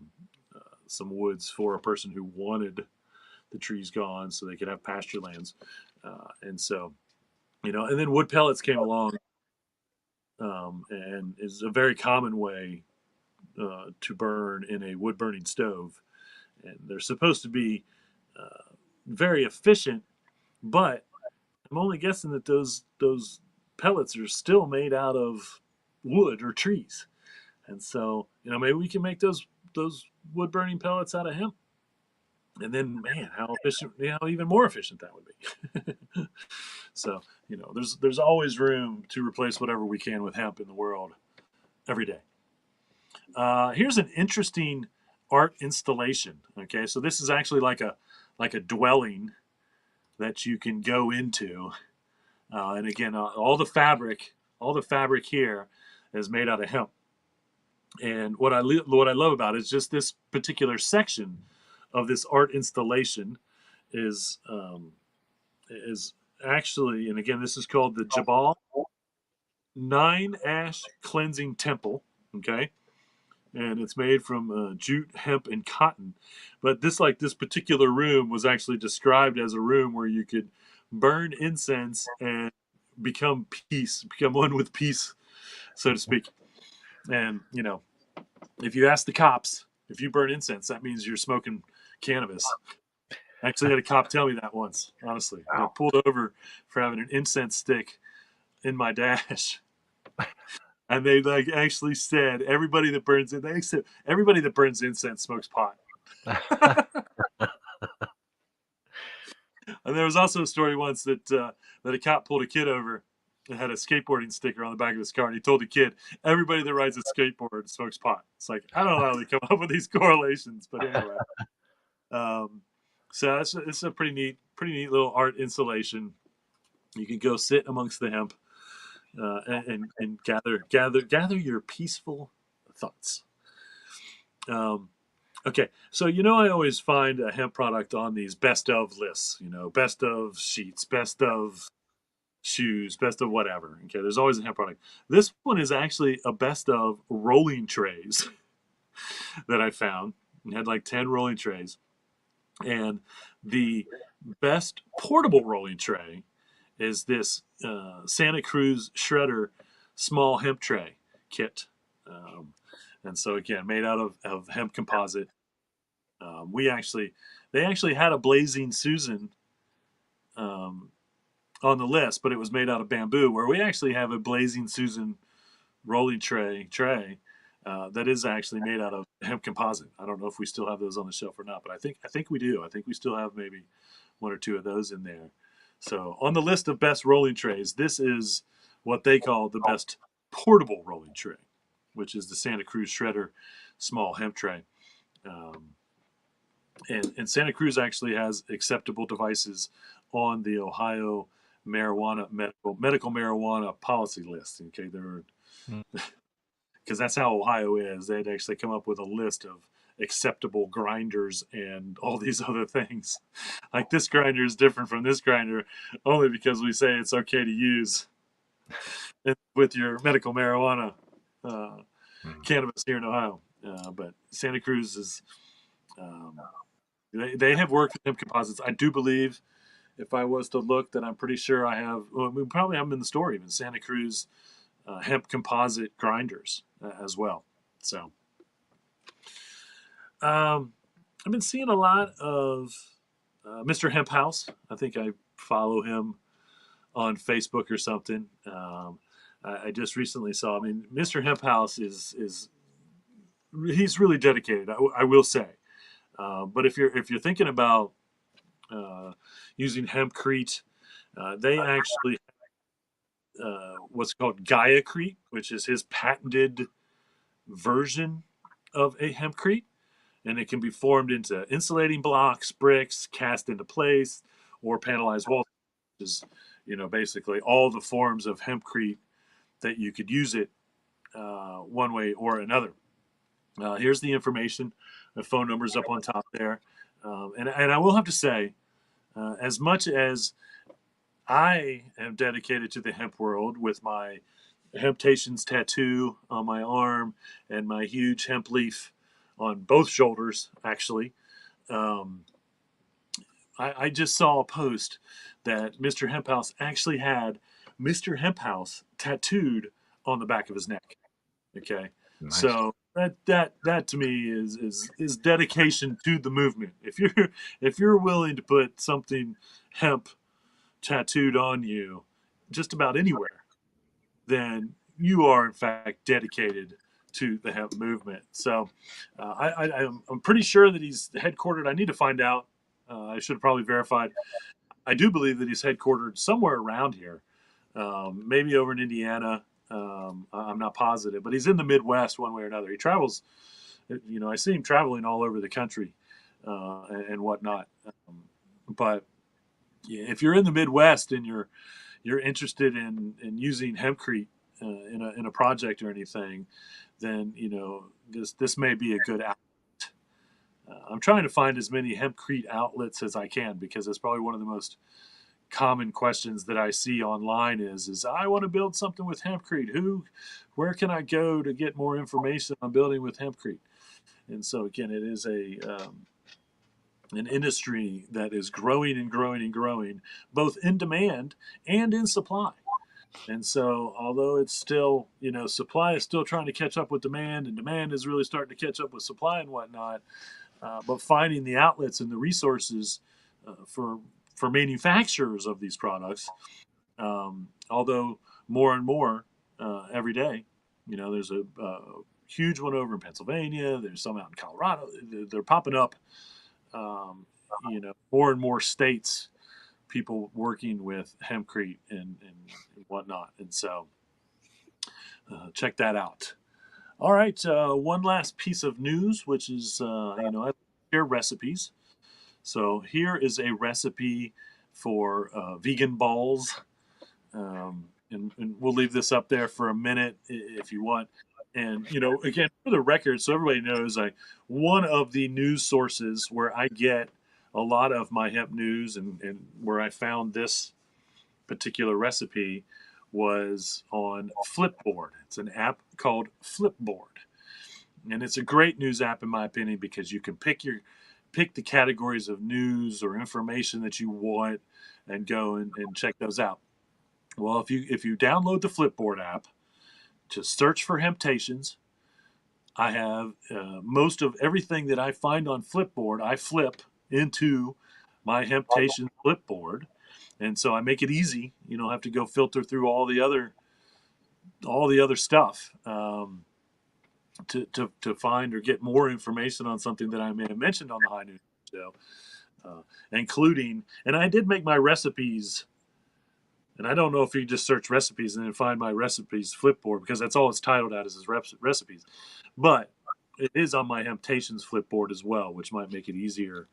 some woods for a person who wanted the trees gone so they could have pasture lands. And so, and then wood pellets came along, and is a very common way to burn in a wood burning stove. And they're supposed to be very efficient, but I'm only guessing that those pellets are still made out of wood or trees. And so, maybe we can make those wood burning pellets out of hemp. And then, man, how efficient, even more efficient that would be. So, there's always room to replace whatever we can with hemp in the world every day. Here's an interesting art installation. Okay, so this is actually like a dwelling that you can go into, and again, all the fabric here is made out of hemp. And what I love about it is just this particular section of this art installation is is actually, and again, this is called the Jabal Nine Ash Cleansing Temple. Okay, and it's made from jute, hemp, and cotton. But this particular room was actually described as a room where you could burn incense and become become one with peace, so to speak. And if you ask the cops, if you burn incense, that means you're smoking cannabis. I actually had a cop tell me that once. Honestly, I got pulled over for having an incense stick in my dash. And they actually said everybody that burns it. They said everybody that burns incense smokes pot. And there was also a story once that a cop pulled a kid over and had a skateboarding sticker on the back of his car, and he told the kid, "Everybody that rides a skateboard smokes pot." It's like I don't know how they come up with these correlations, but anyway. Um, so it's a pretty neat little art installation. You can go sit amongst the hemp and gather your peaceful thoughts. Um, Okay, so I always find a hemp product on these best of lists. Best of sheets, best of shoes, best of whatever. Okay, there's always a hemp product. This one is actually a best of rolling trays that I found. It had like 10 rolling trays, and the best portable rolling tray is this Santa Cruz Shredder small hemp tray kit. Um, and so again, made out of hemp composite. They actually had a Blazing Susan um, on the list, but it was made out of bamboo. Where we actually have a Blazing Susan rolling tray that is actually made out of hemp composite. I don't know if we still have those on the shelf or not, but I think we do. I think we still have maybe one or two of those in there. So on the list of best rolling trays, this is what they call the best portable rolling tray, which is the Santa Cruz Shredder small hemp tray. Um, and Santa Cruz actually has acceptable devices on the Ohio medical marijuana policy list. Okay, they're because that's how Ohio is. They'd actually come up with a list of acceptable grinders and all these other things. Like this grinder is different from this grinder only because we say it's okay to use with your medical marijuana uh, cannabis here in Ohio. But Santa Cruz is um, they have worked with hemp composites. I do believe, if I was to look, that I'm pretty sure I have. Well, we probably have them in the store even. Santa Cruz hemp composite grinders as well. So I've been seeing a lot of Mr. Hemp House. I think I follow him on Facebook or something. I just recently saw. I mean, Mr. Hemp House is he's really dedicated. I will say. But if you're thinking about using hempcrete, they actually what's called Gaiacrete, which is his patented version of a hempcrete, and it can be formed into insulating blocks, bricks, cast into place, or panelized walls. Which is basically all the forms of hempcrete that you could use it one way or another. Here's the information. The phone number's up on top there. And I will have to say, as much as I am dedicated to the hemp world with my Hemptations tattoo on my arm and my huge hemp leaf on both shoulders, actually. Um, I just saw a post that Mr. Hemp House actually had Mr. Hemp House tattooed on the back of his neck. Okay, Nice. so that to me is dedication to the movement. If you're willing to put something hemp tattooed on you, just about anywhere, then you are in fact dedicated to the hemp movement. So I'm pretty sure that he's headquartered. I need to find out. I should have probably verified. I do believe that he's headquartered somewhere around here, maybe over in Indiana. I'm not positive, but he's in the Midwest one way or another. He travels, I see him traveling all over the country and whatnot. But yeah, if you're in the Midwest and you're interested in using hempcrete in a project or anything, then this may be a good outlet. I'm trying to find as many hempcrete outlets as I can because it's probably one of the most common questions that I see online is I want to build something with hempcrete. Where can I go to get more information on building with hempcrete? And so again, it is an industry that is growing and growing and growing, both in demand and in supply. And so, although it's still, supply is still trying to catch up with demand, and demand is really starting to catch up with supply and whatnot, but finding the outlets and the resources for manufacturers of these products, although more and more every day, there's a huge one over in Pennsylvania. There's some out in Colorado. They're popping up. More and more states, people working with hempcrete and whatnot, and so check that out. All right, one last piece of news, which is I share recipes. So here is a recipe for vegan balls, and we'll leave this up there for a minute if you want. And again, for the record, so everybody knows, one of the news sources where I get a lot of my hemp news and where I found this particular recipe was on Flipboard. It's an app called Flipboard, and it's a great news app in my opinion because you can pick the categories of news or information that you want and go and check those out. Well, if you download the Flipboard app, just search for Hemptations. I have most of everything that I find on Flipboard. I flip into my Hemptations Flipboard, and so I make it easy. You don't have to go filter through all the other stuff to find or get more information on something that I may have mentioned on the High Noon Show, including. And I did make my recipes. And I don't know if you just search recipes and then find my recipes Flipboard because that's all it's titled at is recipes. But it is on my Hemptations Flipboard as well, which might make it easier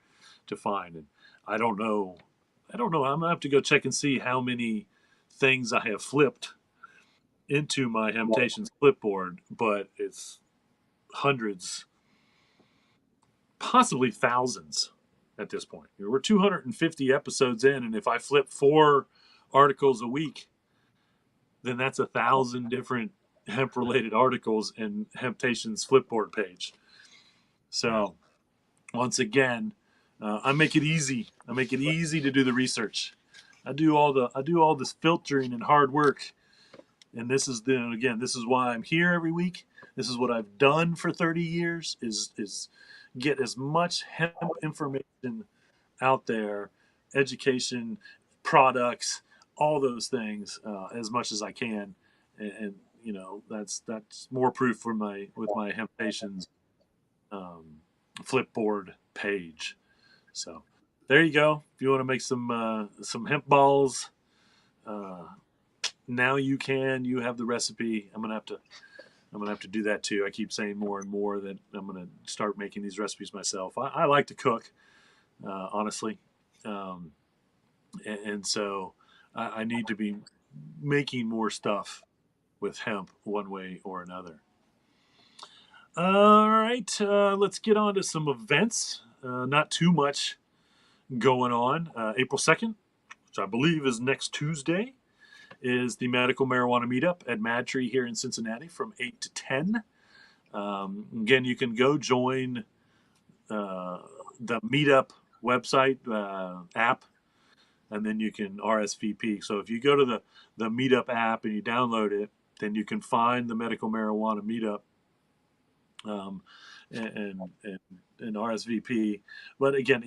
to find. And I don't know. I'm gonna have to go check and see how many things I have flipped into my Hemptations Flipboard, but it's hundreds, possibly thousands at this point. We're 250 episodes in, and if I flip 4 articles a week, then that's 1,000 different hemp related articles in Hemptation's Flipboard page. So once again, I make it easy. I make it easy to do the research. I do all this filtering and hard work, and this is why I'm here every week. This is what I've done for 30 years is get as much hemp information out there, education, products, all those things as much as I can, and that's more proof for with my Hemptations Flipboard page. So there you go. If you want to make some hemp balls, uh, now you can. You have the recipe. I'm gonna have to do that too. I keep saying more and more that I'm gonna start making these recipes myself. I like to cook, honestly, um, and so I need to be making more stuff with hemp one way or another. All right, let's get on to some events. Not too much going on. April 2nd, which I believe is next Tuesday, is the medical marijuana meetup at Mad Tree here in Cincinnati from 8 to 10. Again, you can go join the meetup website app, and then you can RSVP. So if you go to the meetup app and you download it, then you can find the medical marijuana meetup, um, and RSVP. But again,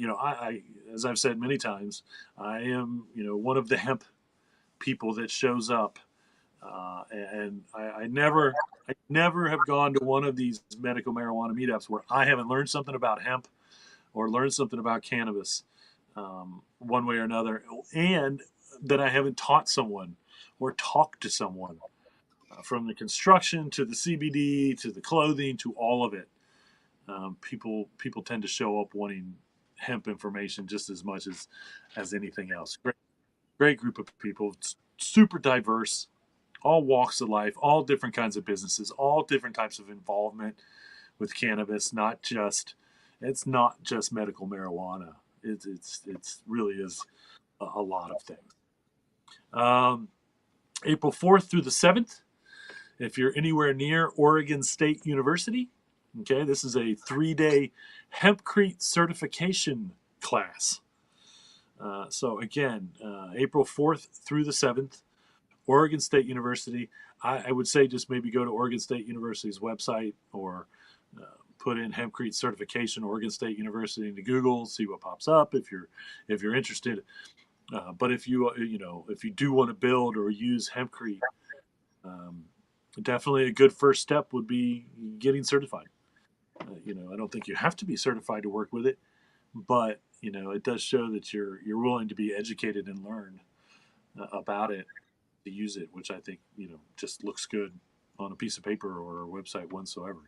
as I've said many times, I am one of the hemp people that shows up, and I never have gone to one of these medical marijuana meetups where I haven't learned something about hemp or learned something about cannabis, one way or another, and that I haven't taught someone or talked to someone, from the construction to the CBD to the clothing to all of it. People tend to show up wanting hemp information just as much as anything else. Great group of people. It's super diverse, all walks of life, all different kinds of businesses, all different types of involvement with cannabis. It's not just medical marijuana. It's really is a lot of things. Um, April 4th through the 7th, if you're anywhere near Oregon State University, okay, this is a 3-day hempcrete certification class. So again, April 4th through the 7th, Oregon State University. I would say just maybe go to Oregon State University's website, or put in hempcrete certification Oregon State University into Google, see what pops up if you're interested. But if if you do want to build or use hempcrete, um, definitely a good first step would be getting certified. I don't think you have to be certified to work with it, but it does show that you're willing to be educated and learn about it, to use it, which I think just looks good on a piece of paper or a website whatsoever.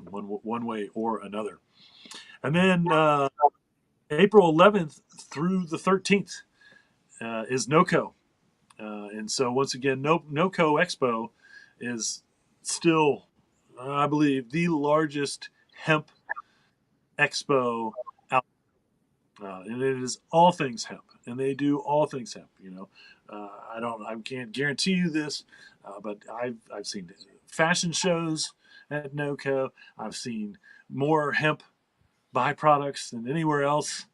One way or another. And then April 11th through the 13th is NOCO. And so once again, NOCO Expo is still, I believe, the largest hemp expo out. And it is all things hemp, and they do all things hemp. I can't guarantee you this, but I've seen fashion shows at NOCO. I've seen more hemp byproducts than anywhere else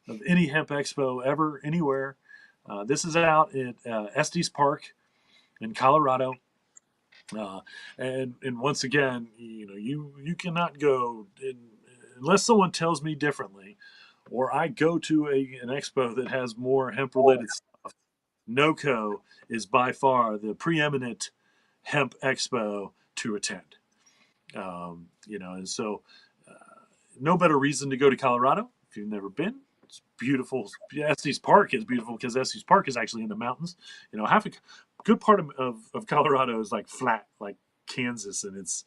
of any hemp expo ever anywhere. This is out at Estes Park in Colorado. Uh, and once again, you cannot go unless someone tells me differently, or I go to an expo that has more hemp related stuff. NOCO is by far the preeminent hemp expo to attend. And so no better reason to go to Colorado if you've never been. It's beautiful. Estes Park is beautiful because Estes Park is actually in the mountains. Half a good part of Colorado is like flat, like Kansas, and it's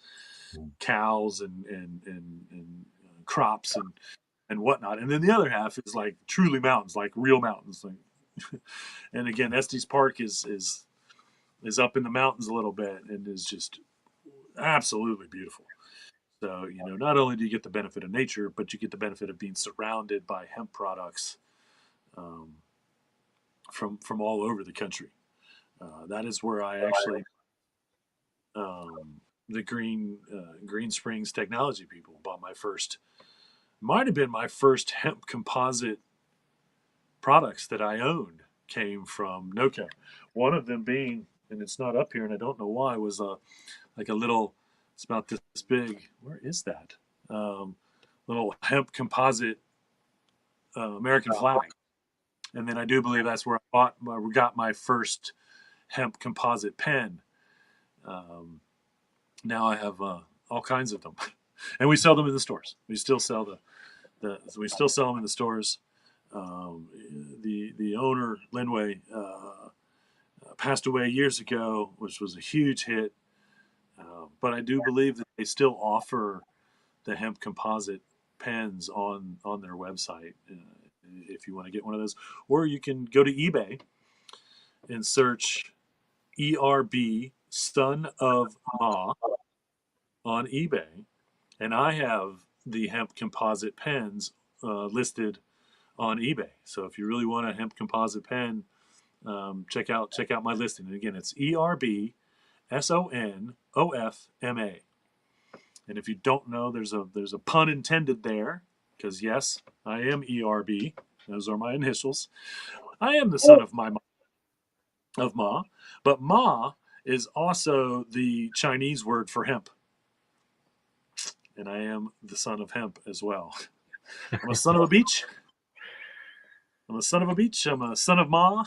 cows and crops and whatnot. And then the other half is like truly mountains, like real mountains. And again, Estes Park is up in the mountains a little bit and is just absolutely beautiful. So, not only do you get the benefit of nature, but you get the benefit of being surrounded by hemp products, um, from all over the country. That is where I actually, the Green Springs Technology people bought might have been my first hemp composite products that I owned, came from NOCO. One of them being, and it's not up here, and I don't know why, was like a little. It's about this big. Where is that? Um, Little hemp composite American flag, and then I do believe that's where got my first hemp composite pen. Um, Now I have all kinds of them, and we sell them in the stores. We still sell we still sell them in the stores. The owner Linway passed away years ago, which was a huge hit. But I do believe that they still offer the hemp composite pens on their website, if you want to get one of those, or you can go to eBay and search ERB Son of Ma on eBay, and I have the hemp composite pens listed on eBay. So if you really want a hemp composite pen, check out my listing. And again, it's ERBSONOFMA. And if you don't know, there's a pun intended there, because yes, I am ERB. Those are my initials. I am the son of Ma, but Ma is also the Chinese word for hemp, and I am the son of hemp as well. I'm a son of a beach. I'm a son of a beach. I'm a son of Ma.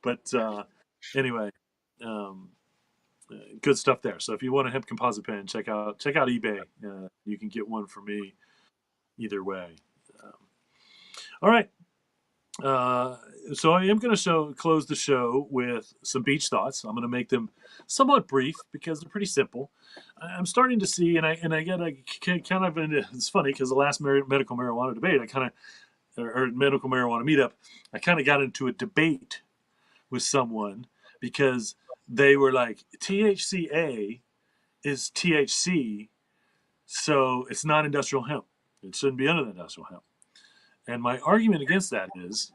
But anyway, um, good stuff there. So if you want a hemp composite pen, check out eBay. You can get one for me either way. Um, all right. Uh, so I am going to close the show with some beach thoughts. I'm going to make them somewhat brief because they're pretty simple. I'm starting to see, and I get a kind of, it's funny because the last medical marijuana debate, I kind of, or medical marijuana meetup, I kind of got into a debate with someone because they were like, THCA is THC, so it's not industrial hemp. It shouldn't be under the industrial hemp. And my argument against that is,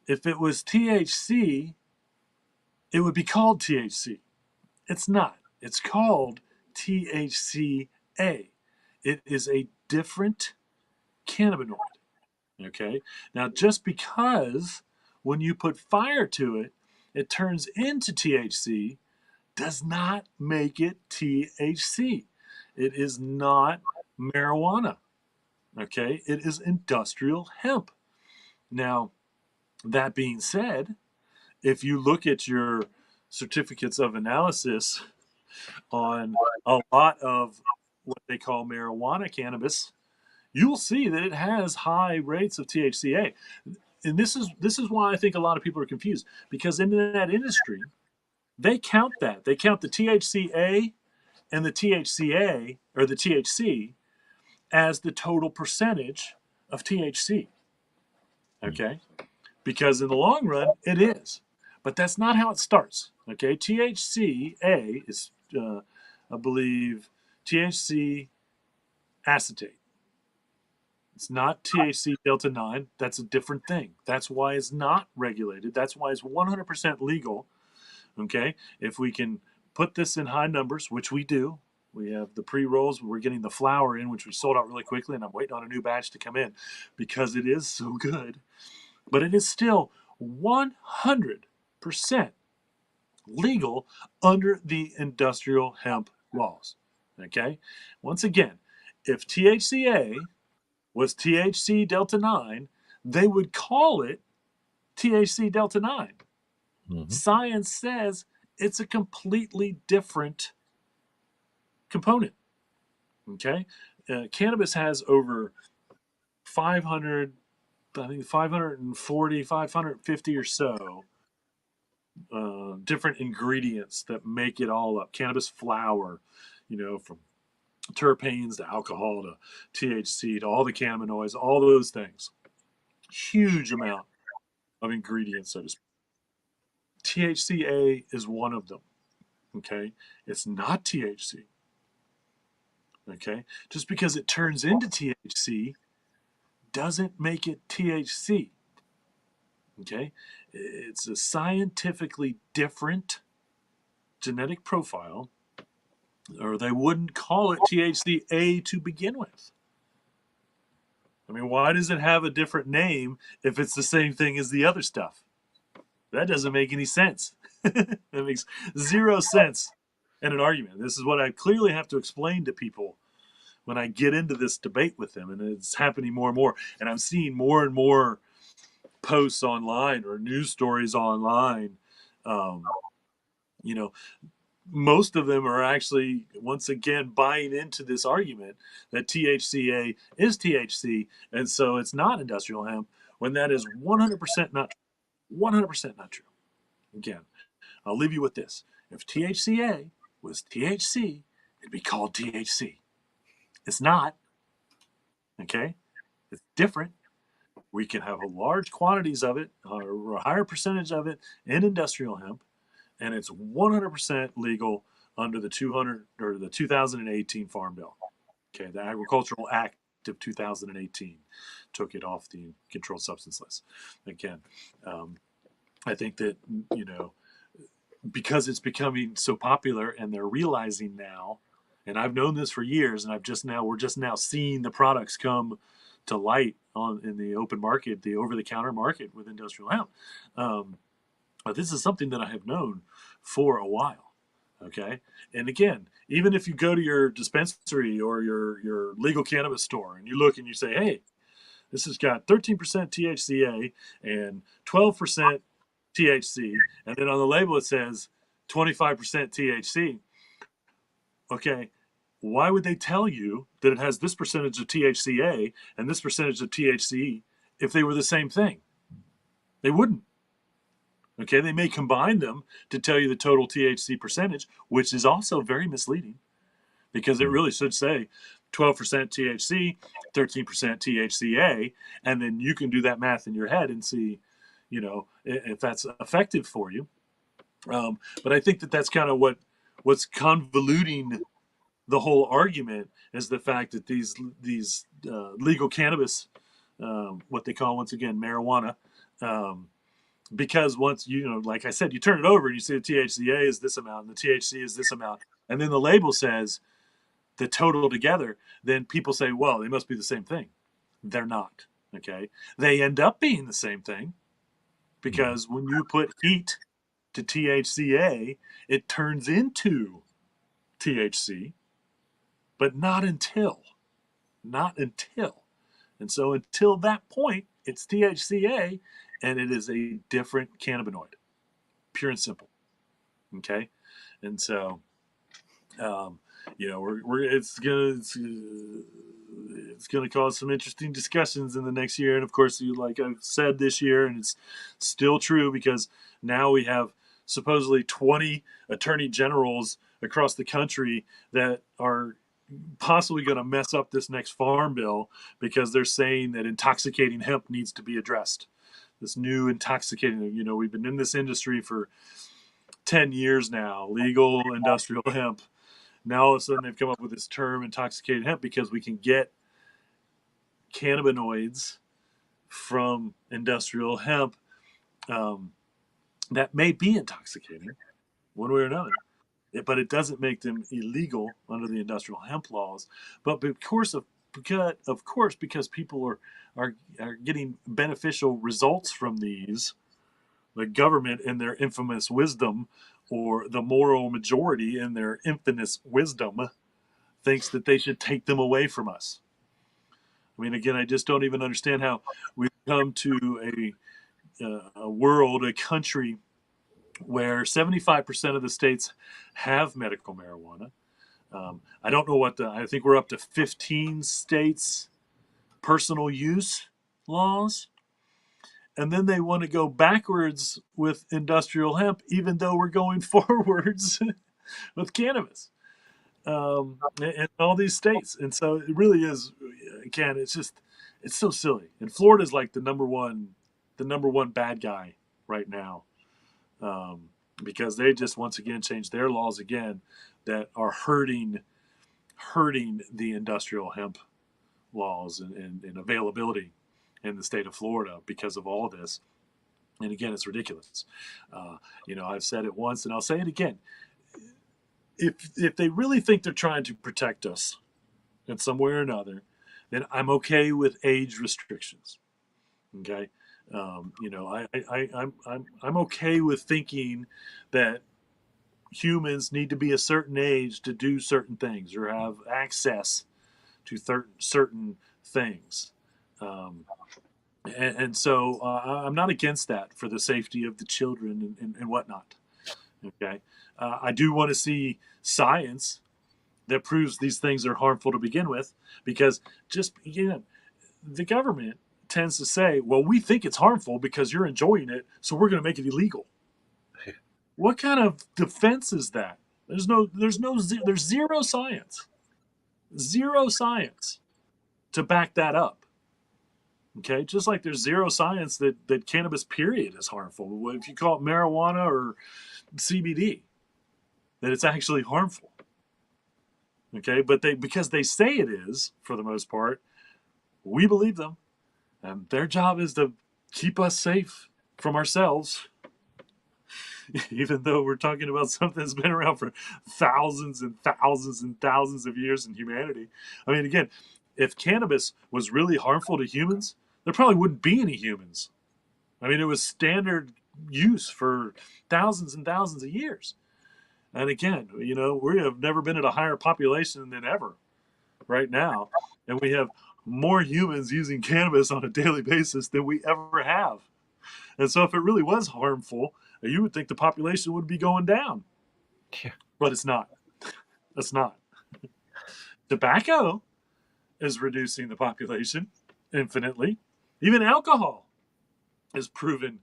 if it was THC, it would be called THC. It's not. It's called THCA. It is a different cannabinoid. Okay? Now, just because when you put fire to it, it turns into THC, does not make it THC. It is not marijuana. Okay? It is industrial hemp. Now, that being said, if you look at your certificates of analysis on a lot of what they call marijuana cannabis, you will see that it has high rates of THCA. And this is why I think a lot of people are confused, because in that industry, they count that. They count the THCA and the THCA, or the THC, as the total percentage of THC. Okay? Because in the long run, it is. But that's not how it starts. Okay? THCA is, I believe, THC acetate. It's not THC delta 9. That's a different thing. That's why it's not regulated. That's why it's 100% legal. Okay? If we can put this in high numbers, which we do, we have the pre rolls, we're getting the flour in, which we sold out really quickly, and I'm waiting on a new batch to come in because it is so good. But it is still 100% legal under the industrial hemp laws. Okay? Once again, if THCA was THC delta 9, they would call it THC delta 9. Mhm. Science says it's a completely different component. Okay? Cannabis has over 500, I think 540, 550 or so different ingredients that make it all up. Cannabis flower, from terpenes to alcohol to THC to all the cannabinoids, all those things. Huge amount of ingredients, so to speak. THCA is one of them. Okay, it's not THC. Okay, just because it turns into THC doesn't make it THC. Okay, it's a scientifically different genetic profile, or they wouldn't call it THCA to begin with. I mean, why does it have a different name if it's the same thing as the other stuff? That doesn't make any sense. That makes zero sense in an argument. This is what I clearly have to explain to people when I get into this debate with them, and it's happening more and more. And I'm seeing more and more posts online or news stories online. Um, you know, most of them are actually, once again, buying into this argument that THCA is THC, and so it's not industrial hemp, when that is 100% not true. 100% not true. Again, I'll leave you with this. If THCA was THC, it'd be called THC. It's not, okay? It's different. We can have large quantities of it, or a higher percentage of it in industrial hemp, and it's 100% legal under the 2018 Farm Bill. Okay, the Agricultural Act of 2018 took it off the controlled substance list. Again, I think that, you know, because it's becoming so popular and they're realizing now, and I've known this for years, and we're just now seeing the products come to light in the open market, the over-the-counter market with industrial hemp. But this is something that I have known for a while. Okay, and again, even if you go to your dispensary or your legal cannabis store and you look and you say, hey, this has got 13% THCA and 12% THC, and then on the label it says 25% THC. Okay, why would they tell you that it has this percentage of THCA and this percentage of THC if they were the same thing? They wouldn't. Okay, they may combine them to tell you the total THC percentage, which is also very misleading because it really should say 12% THC, 13% THCA, and then you can do that math in your head and see, you know, if that's effective for you. But I think that that's kind of what's convoluting the whole argument is the fact that these legal cannabis, what they call once again marijuana, because once you know, like I said, you turn it over and you see the THCA is this amount and the THC is this amount, and then the label says the total together, then people say, well, they must be the same thing. They're not. Okay, they end up being the same thing because when you put heat to THCA, it turns into THC, but not until. And so until that point, it's THCA and it is a different cannabinoid, pure and simple. Okay. And so, you know, it's gonna cause some interesting discussions in the next year. And of course, like I've said this year, and it's still true because now we have supposedly 20 attorney generals across the country that are possibly going to mess up this next farm bill because they're saying that intoxicating hemp needs to be addressed. This new intoxicating, you know, we've been in this industry for 10 years now, legal industrial hemp. Now all of a sudden they've come up with this term intoxicating hemp because we can get cannabinoids from industrial hemp that may be intoxicating one way or another. But it doesn't make them illegal under the industrial hemp laws. But because people are getting beneficial results from these, the government in their infamous wisdom, or the moral majority in their infamous wisdom, thinks that they should take them away from us. I mean, again, I just don't even understand how we've come to a world, a country where 75% of the states have medical marijuana. I don't know I think we're up to 15 states personal use laws. And then they want to go backwards with industrial hemp, even though we're going forwards with cannabis in all these states. And so it really is, again, it's so silly. And Florida's like the number one bad guy right now. Because they just once again changed their laws again that are hurting the industrial hemp laws and availability in the state of Florida because of all this. And again, it's ridiculous. You know, I've said it once and I'll say it again. If they really think they're trying to protect us in some way or another, then I'm okay with age restrictions. Okay. You know, I'm okay with thinking that humans need to be a certain age to do certain things or have access to certain things. And so I'm not against that for the safety of the children and whatnot. Okay. I do want to see science that proves these things are harmful to begin with, because just, again, the government tends to say, well, we think it's harmful because you're enjoying it, so we're going to make it illegal. What kind of defense is that? There's zero science to back that up. Okay, just like there's zero science that cannabis period is harmful. If you call it marijuana or CBD, that it's actually harmful. Okay, but because they say it is for the most part, We believe them, and their job is to keep us safe from ourselves, even though we're talking about something that's been around for thousands and thousands and thousands of years in humanity. I mean, again, if cannabis was really harmful to humans, there probably wouldn't be any humans. I mean, it was standard use for thousands and thousands of years. And again, we have never been at a higher population than ever right now. And we have more humans using cannabis on a daily basis than we ever have. And so, if it really was harmful, you would think the population would be going down, Yeah. but it's not. It's not. Tobacco is reducing the population infinitely. Even alcohol is proven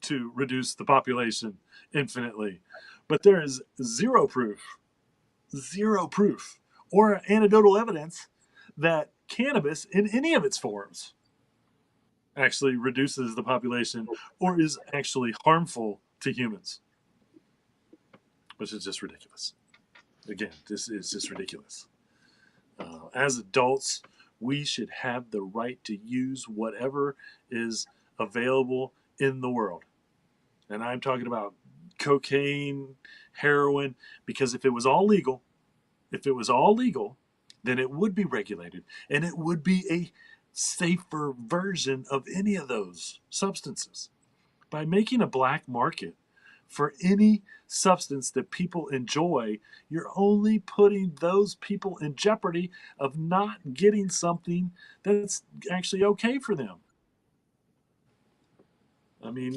to reduce the population infinitely. But there is zero proof, or anecdotal evidence that cannabis in any of its forms actually reduces the population or is actually harmful to humans, which is just ridiculous. Again, this is just ridiculous. As adults, we should have the right to use whatever is available in the world. And I'm talking about cocaine, heroin, because if it was all legal, then it would be regulated and it would be a safer version of any of those substances. By making a black market for any substance that people enjoy, you're only putting those people in jeopardy of not getting something that's actually okay for them. I mean,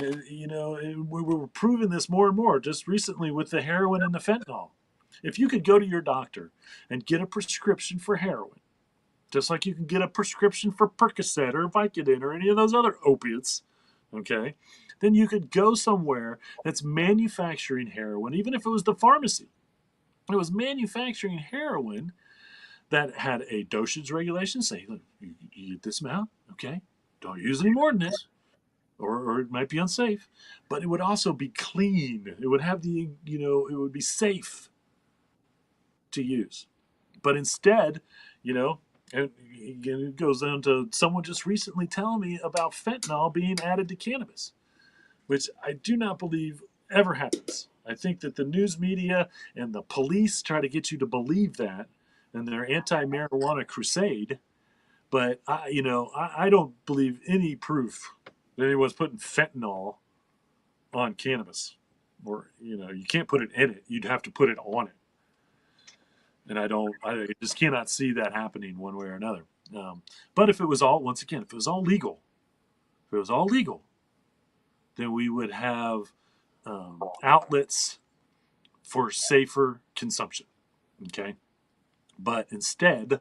we're proving this more and more just recently with the heroin and the fentanyl. If you could go to your doctor and get a prescription for heroin, just like you can get a prescription for Percocet or Vicodin or any of those other opiates, okay, then you could go somewhere that's manufacturing heroin, even if it was the pharmacy. It was manufacturing heroin that had a dosage regulation. Say, look, you get this amount, okay, don't use any more than this, or it might be unsafe. But it would also be clean. It would have it would be safe to use. But instead, you know, and again, it goes down to someone just recently telling me about fentanyl being added to cannabis, which I do not believe ever happens. I think that the news media and the police try to get you to believe that in their anti-marijuana crusade. But I don't believe any proof that anyone's putting fentanyl on cannabis, or you can't put it in it. You'd have to put it on it, and I just cannot see that happening one way or another. But if it was all, once again, if it was all legal, if it was all legal, then we would have outlets for safer consumption. Okay, but instead,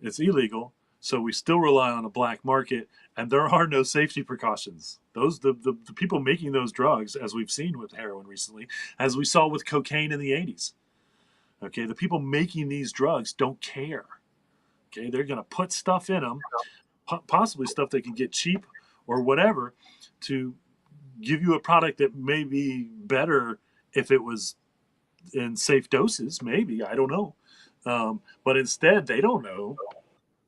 it's illegal, so we still rely on a black market, and there are no safety precautions. The people making those drugs, as we've seen with heroin recently, as we saw with cocaine in the 80s. Okay, the people making these drugs don't care. Okay, they're going to put stuff in them, possibly stuff they can get cheap or whatever, to give you a product that may be better if it was in safe doses. Maybe, I don't know. But instead, they don't know.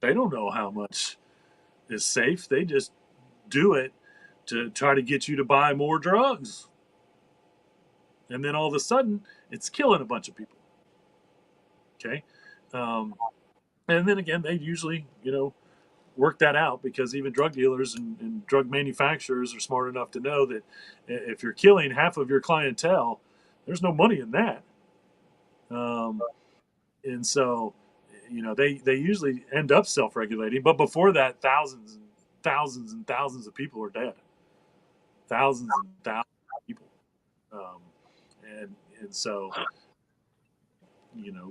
They don't know how much is safe. They just do it to try to get you to buy more drugs. And then all of a sudden, it's killing a bunch of people. Okay. Um, and then again, they usually, work that out, because even drug dealers and drug manufacturers are smart enough to know that if you're killing half of your clientele, there's no money in that. Um, and so, they usually end up self-regulating. But before that, thousands and thousands and thousands of people are dead. Thousands and thousands of people. Um, and so,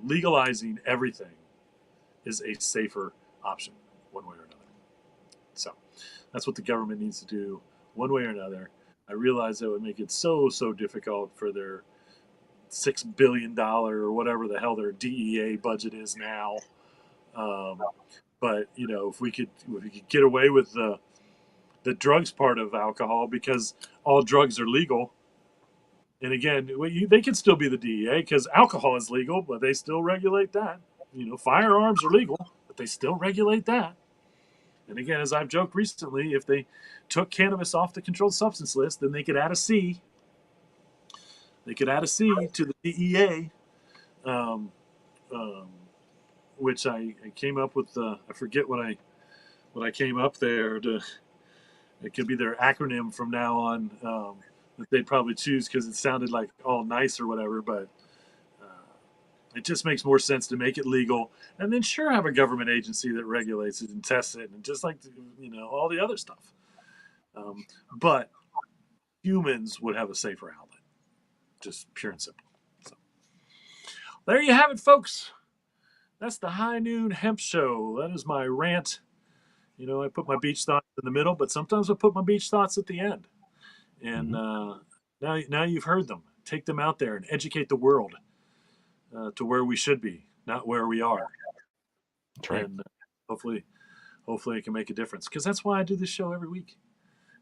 legalizing everything is a safer option, one way or another. So that's what the government needs to do, one way or another. I realize that would make it so difficult for their $6 billion or whatever the hell their DEA budget is now. Um, but if we could get away with the drugs part of alcohol, because all drugs are legal. And again, they can still be the DEA because alcohol is legal, but they still regulate that. Firearms are legal, but they still regulate that. And again, as I've joked recently, if they took cannabis off the controlled substance list, then they could add a C. They could add a C to the DEA, um, um, which I came up with. I forget what I came up there to. It could be their acronym from now on that they'd probably choose because it sounded like all nice or whatever. But it just makes more sense to make it legal, and then sure have a government agency that regulates it and tests it, and just like all the other stuff. But humans would have a safer outlet, just pure and simple. So there you have it, folks. That's the High Noon Hemp Show. That is my rant. I put my beach thoughts in the middle, but sometimes I put my beach thoughts at the end. And now you've heard them. Take them out there and educate the world to where we should be, not where we are. That's right. And hopefully it can make a difference. Because that's why I do this show every week.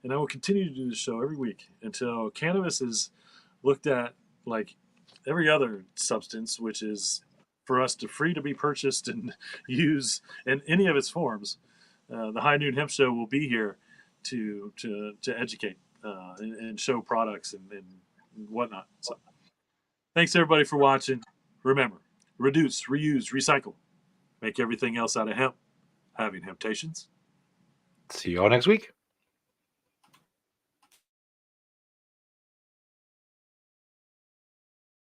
And I will continue to do this show every week until cannabis is looked at like every other substance, which is for us to free to be purchased and use in any of its forms. The High Noon Hemp Show will be here to educate and show products and whatnot. So, thanks everybody for watching. Remember, reduce, reuse, recycle. Make everything else out of hemp. Having Hemptations. See you all next week.